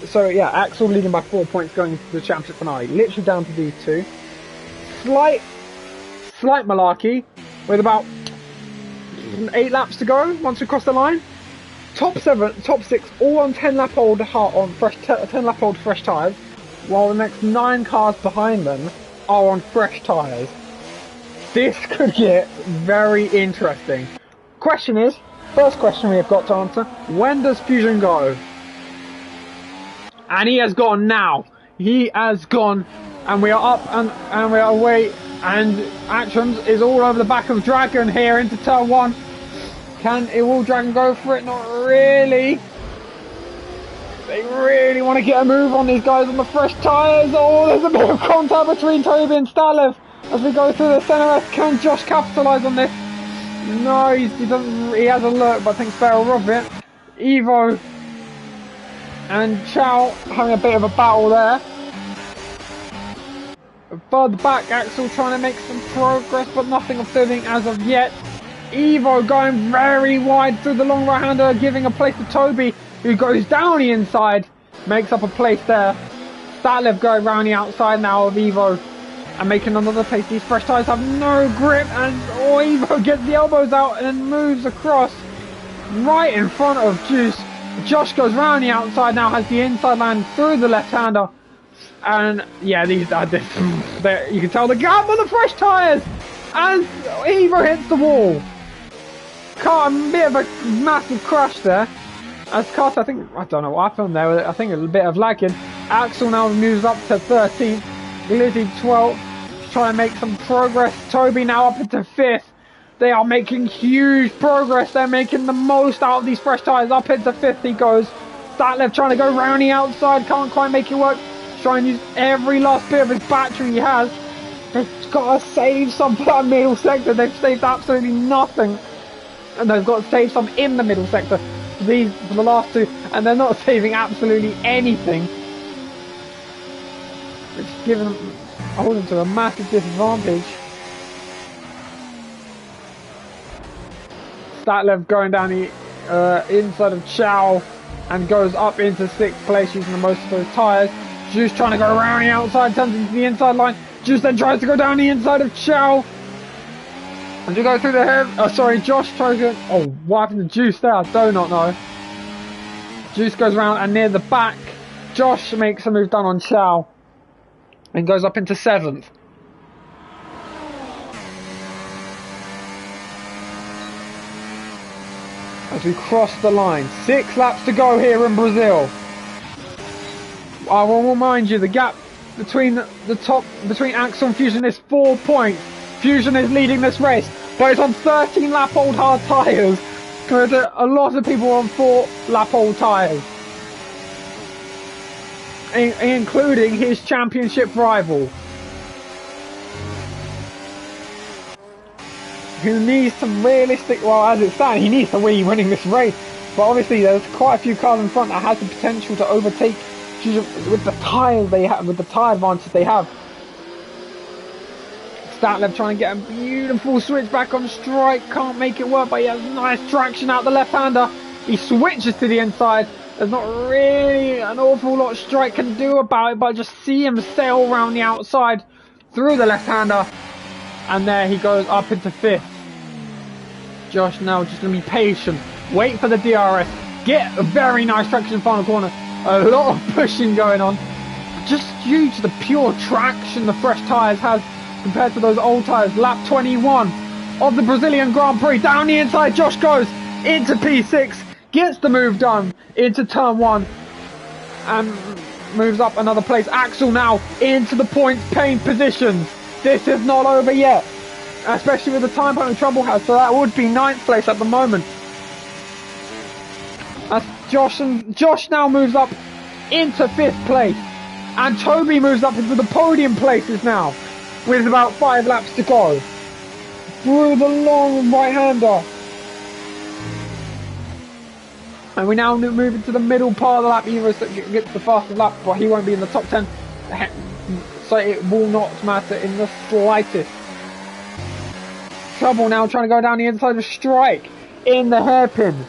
Speaker 1: So yeah, Axel leading by 4 points going into the championship finale, literally down to these two. Slight malarkey, with about 8 laps to go once we cross the line. Top 6, all on 10-lap-old 10-lap-old fresh tyres, while the next 9 cars behind them are on fresh tyres. This could get very interesting. Question is, first question we have got to answer, when does Fusion go? And he has gone now. He has gone, and we are up and we are away, and Actions is all over the back of Dragon here into turn 1. Will Dragon go for it? Not really. They really want to get a move on these guys on the fresh tyres. Oh, there's a bit of contact between Toby and Stalev as we go through the centre. Can Josh capitalise on this? No, he doesn't. He has a look, but thinks better of it. Evo and Chow having a bit of a battle there. Further back, Axel trying to make some progress, but nothing of doing as of yet. Evo going very wide through the long right-hander, giving a place to Toby, who goes down the inside, makes up a place there. Stalev going round the outside now of Evo, and making another place. These fresh tyres have no grip, and Evo gets the elbows out and then moves across right in front of Juice. Josh goes round the outside now, has the inside land through the left-hander, and yeah, you can tell the gap on the fresh tyres as Evo hits the wall. car, a bit of a massive crash there. As Carter, I don't know what happened there. I think a bit of lagging. Axel now moves up to 13th. Glizzy 12th. Trying to make some progress. Toby now up into 5th. They are making huge progress. They're making the most out of these fresh tyres. Up into 5th he goes. Statlev trying to go round the outside. Can't quite make it work. Trying to use every last bit of his battery he has. They've got to save some for that middle sector. They've saved absolutely nothing. And they've got to save some in the middle sector. For the last two. And they're not saving absolutely anything. It's giving them, holding to a massive disadvantage. Statlev going down the inside of Chow and goes up into 6th place using the most of those tyres. Juice trying to go around the outside, turns into the inside line. Juice then tries to go down the inside of Chow. And you go through the hair. Oh, sorry, Josh tries to. Oh, what happened to Juice there? I do not know. Juice goes around and near the back. Josh makes a move down on Chow and goes up into 7th. As we cross the line, 6 laps to go here in Brazil. I will remind you, the gap between between Axel and Fusion is 4 points. Fusion is leading this race, but it's on 13 lap old hard tyres. Compared to a lot of people on 4 lap old tyres, including his championship rival, who needs some realistic, well, as it stands, he needs to be winning this race. But obviously there's quite a few cars in front that has the potential to overtake with the tyres they have, with the tyre advantage they have. Statlev trying to get a beautiful switch back on strike, can't make it work, but he has nice traction out the left-hander. He switches to the inside. There's not really an awful lot Strike can do about it, but just see him sail around the outside through the left-hander. And there he goes up into 5th. Josh now just going to be patient. Wait for the DRS. Get a very nice traction in the final corner. A lot of pushing going on. Just due to the pure traction the fresh tyres has compared to those old tyres. Lap 21 of the Brazilian Grand Prix. Down the inside Josh goes into P6. Gets the move done into turn 1. And moves up another place. Axel now into the points paying positions. This is not over yet, especially with the time penalty trouble has, so that would be 9th place at the moment. As Josh now moves up into 5th place, and Toby moves up into the podium places now, with about 5 laps to go. Through the long right-hander. And we now move into the middle part of the lap. He gets the fastest lap, but he won't be in the top 10. So it will not matter in the slightest. Trouble now trying to go down the inside of Strike in the hairpin.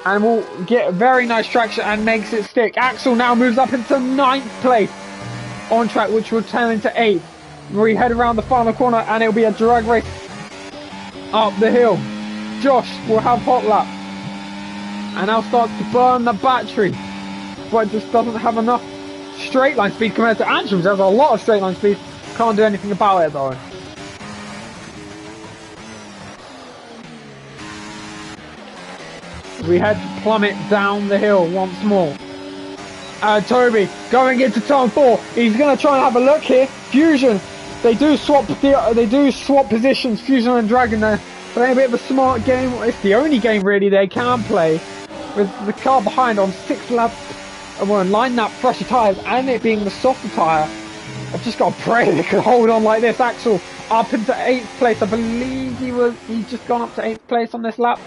Speaker 1: And will get very nice traction and makes it stick. Axel now moves up into 9th place on track, which will turn into 8th. We head around the final corner and it'll be a drag race up the hill. Josh will have hot lap and now starts to burn the battery, but just doesn't have enough straight line speed compared to Anshams. There's a lot of straight line speed. Can't do anything about it though. We head to plummet down the hill once more. Toby going into turn 4. He's going to try and have a look here. Fusion, they do swap positions, Fusion and Dragon there. Playing a bit of a smart game. It's the only game really they can play with the car behind on 6 laps. And we're line that fresher tyres and it being the softer tyre. I've just got to pray they can hold on like this. Axel up into 8th place. I believe he's just gone up to 8th place on this lap.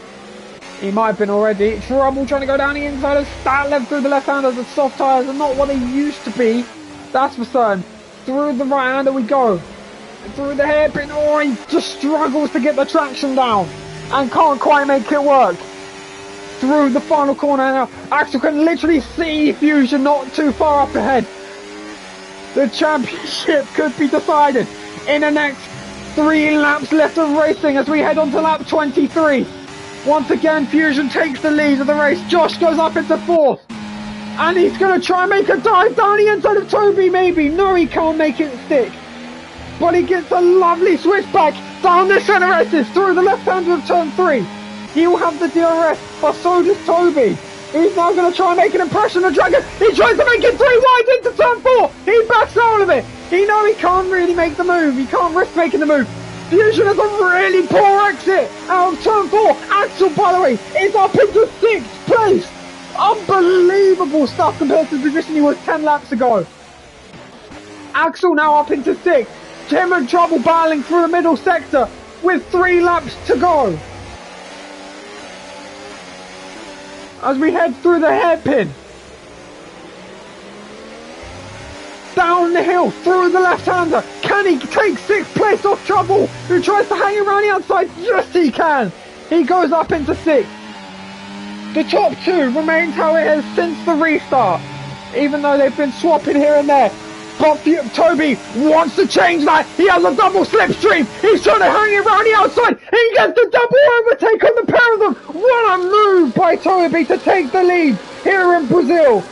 Speaker 1: He might have been already. Trouble trying to go down the inside of Statlev through the left-hander. The soft tyres are not what they used to be. That's for certain. Through the right-hander we go. Through the hairpin. Oh, he just struggles to get the traction down. And can't quite make it work. Through the final corner now. Axel can literally see Fusion not too far up ahead. The championship could be decided in the next 3 laps left of racing as we head on to lap 23. Once again, Fusion takes the lead of the race. Josh goes up into 4th. And he's going to try and make a dive down the inside of Toby, maybe. No, he can't make it stick. But he gets a lovely switch back down the centre exit through the left-hander of turn 3. He will have the DRS, but so does Toby. He's now going to try and make an impression on Dragon. He tries to make it 3 wide into turn 4. He backs out of it. He knows he can't really make the move. He can't risk making the move. Fusion has a really poor exit out of turn 4. Axel, by the way, is up into 6th place. Unbelievable stuff compared to the position he was 10 laps ago. Axel now up into 6th. Tim in trouble battling through the middle sector with 3 laps to go. As we head through the hairpin. Down the hill, through the left-hander. Can he take 6th place off Trouble, who tries to hang around the outside? Yes, he can. He goes up into 6th. The top 2 remains how it is since the restart, even though they've been swapping here and there. But Toby wants to change that. He has a double slipstream. He's trying to hang around the outside. He gets the double overtake on the pair of them. What a move by Toby to take the lead here in Brazil.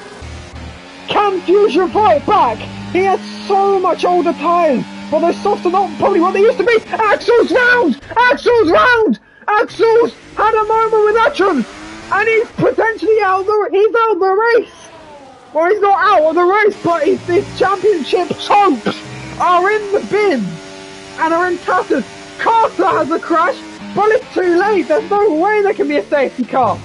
Speaker 1: Can Fusion fight back? He has so much older tyres, but they're softer, not probably what they used to be. Axel's round! Axel's round! Axel's had a moment with Atron, and he's potentially out the race. Well, he's not out of the race, but his championship hopes are in the bin and are in tatters. Carter has a crash, but it's too late. There's no way there can be a safety car.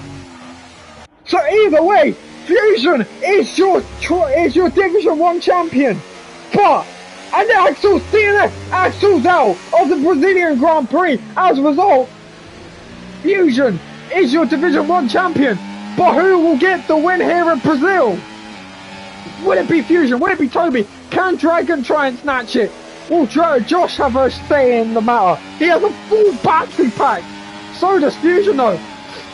Speaker 1: So either way, Fusion is your Division 1 champion. But, and Axel's DNF, Axel's out of the Brazilian Grand Prix. As a result, Fusion is your Division 1 champion. But who will get the win here in Brazil? Would it be Fusion? Would it be Toby? Can Dragon try and snatch it? Will Josh have a say in the matter? He has a full battery pack. So does Fusion though.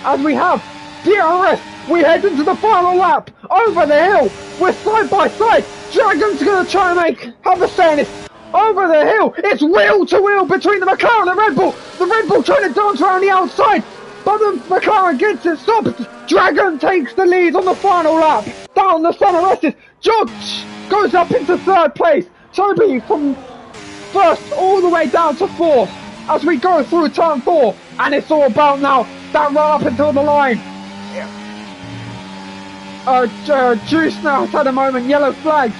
Speaker 1: As we have DRS, we head into the final lap. Over the hill, we're side by side. Dragon's going to try and have a say in this. Over the hill, it's wheel to wheel between the McLaren and the Red Bull. The Red Bull trying to dance around the outside. But the McLaren gets it stopped. Dragon takes the lead on the final lap. Down the center rested. Josh goes up into 3rd place. Toby from 1st all the way down to 4th as we go through turn 4. And it's all about now that run up until the line. Juice now has had a moment. Yellow flags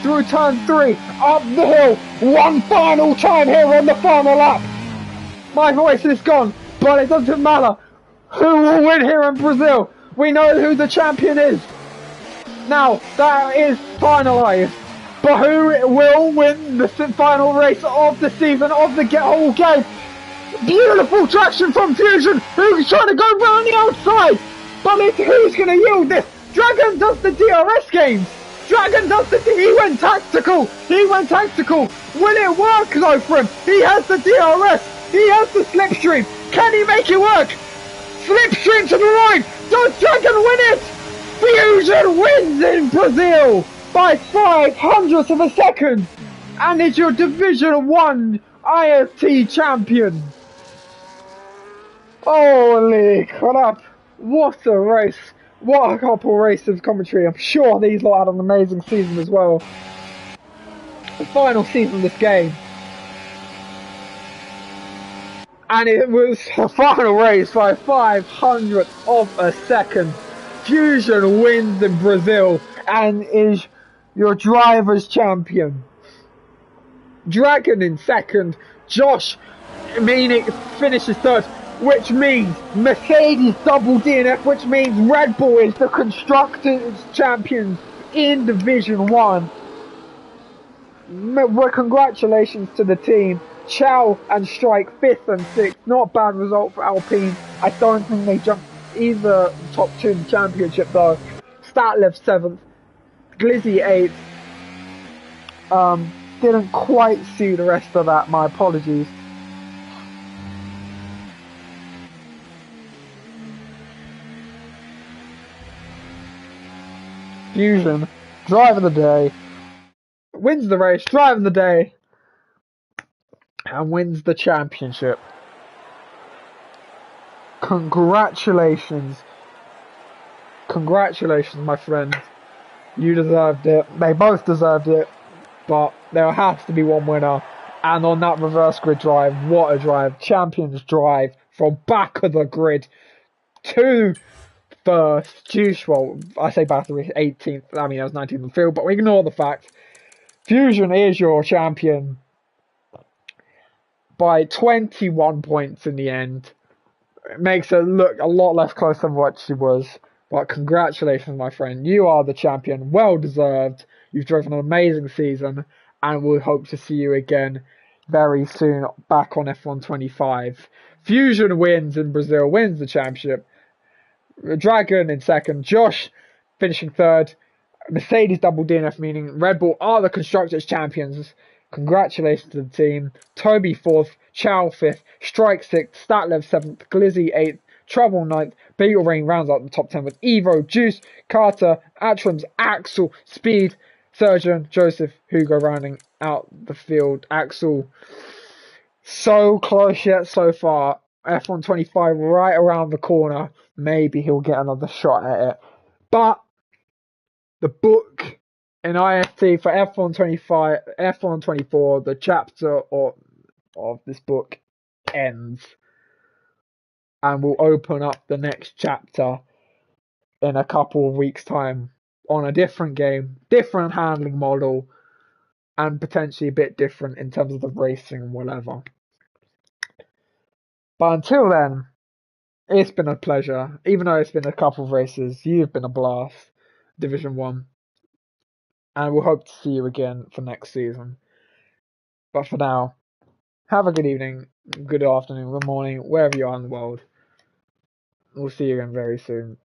Speaker 1: through turn 3. Up the hill. One final time here on the final lap. My voice is gone. But it doesn't matter. Who will win here in Brazil? We know who the champion is. Now, that is finalised. But who will win the final race of the season, of the whole game? Beautiful traction from Fusion, who's trying to go round the outside. But who's going to yield this? Dragon does the DRS games. Dragon does he went tactical. He went tactical. Will it work though for him? He has the DRS. He has the slipstream. Can he make it work? Slipstream to the line. Does Dragon win it? Fusion wins in Brazil by 0.05 of a second and is your Division 1 IFT champion. Holy crap. What a race. What a couple races of commentary. I'm sure these lot had an amazing season as well. The final season of this game. And it was a final race by 0.05 of a second. Fusion wins in Brazil and is your driver's champion. Dragon in 2nd. Josh finishes 3rd, which means Mercedes double DNF, which means Red Bull is the constructors champions in Division 1. Well, congratulations to the team. Chow and Strike 5th and 6th. Not a bad result for Alpine. I don't think they jumped either top 2 in the championship though. Statlev 7th. Glizzy 8th. Didn't quite see the rest of that. My apologies. Fusion, driver of the day, wins the race, driver of the day, and wins the championship. Congratulations. Congratulations, my friend. You deserved it. They both deserved it. But there has to be one winner. And on that reverse grid drive, what a drive. Champions drive. from back of the grid to first. Juice, well, I say back to 18th. I mean, that was 19th in the field, but we ignore the fact. Fusion is your champion by 21 points in the end. It makes it look a lot less close than what she was. But congratulations, my friend. You are the champion. Well deserved. You've driven an amazing season, and we hope to see you again very soon back on F125. Fusion wins in Brazil, wins the championship. Dragon in second. Josh finishing third. Mercedes double DNF, meaning Red Bull are the Constructors' champions. Congratulations to the team. Toby 4th, Chow 5th, Strike 6th, Statlev 7th, Glizzy 8th, Trouble 9th, Beetle Rain rounds out the top 10 with Evo, Juice, Carter, Atrams, Axel, Speed, Surgeon, Joseph, Hugo rounding out the field. Axel, so close yet so far. F125 right around the corner. Maybe he'll get another shot at it. But the book in IFT for F125, F124, the chapter of this book ends. And we'll open up the next chapter in a couple of weeks' time on a different game, different handling model, and potentially a bit different in terms of the racing and whatever. But until then, it's been a pleasure. Even though it's been a couple of races, you've been a blast. Division 1. And we'll hope to see you again for next season. But for now, have a good evening, good afternoon, good morning, wherever you are in the world. We'll see you again very soon.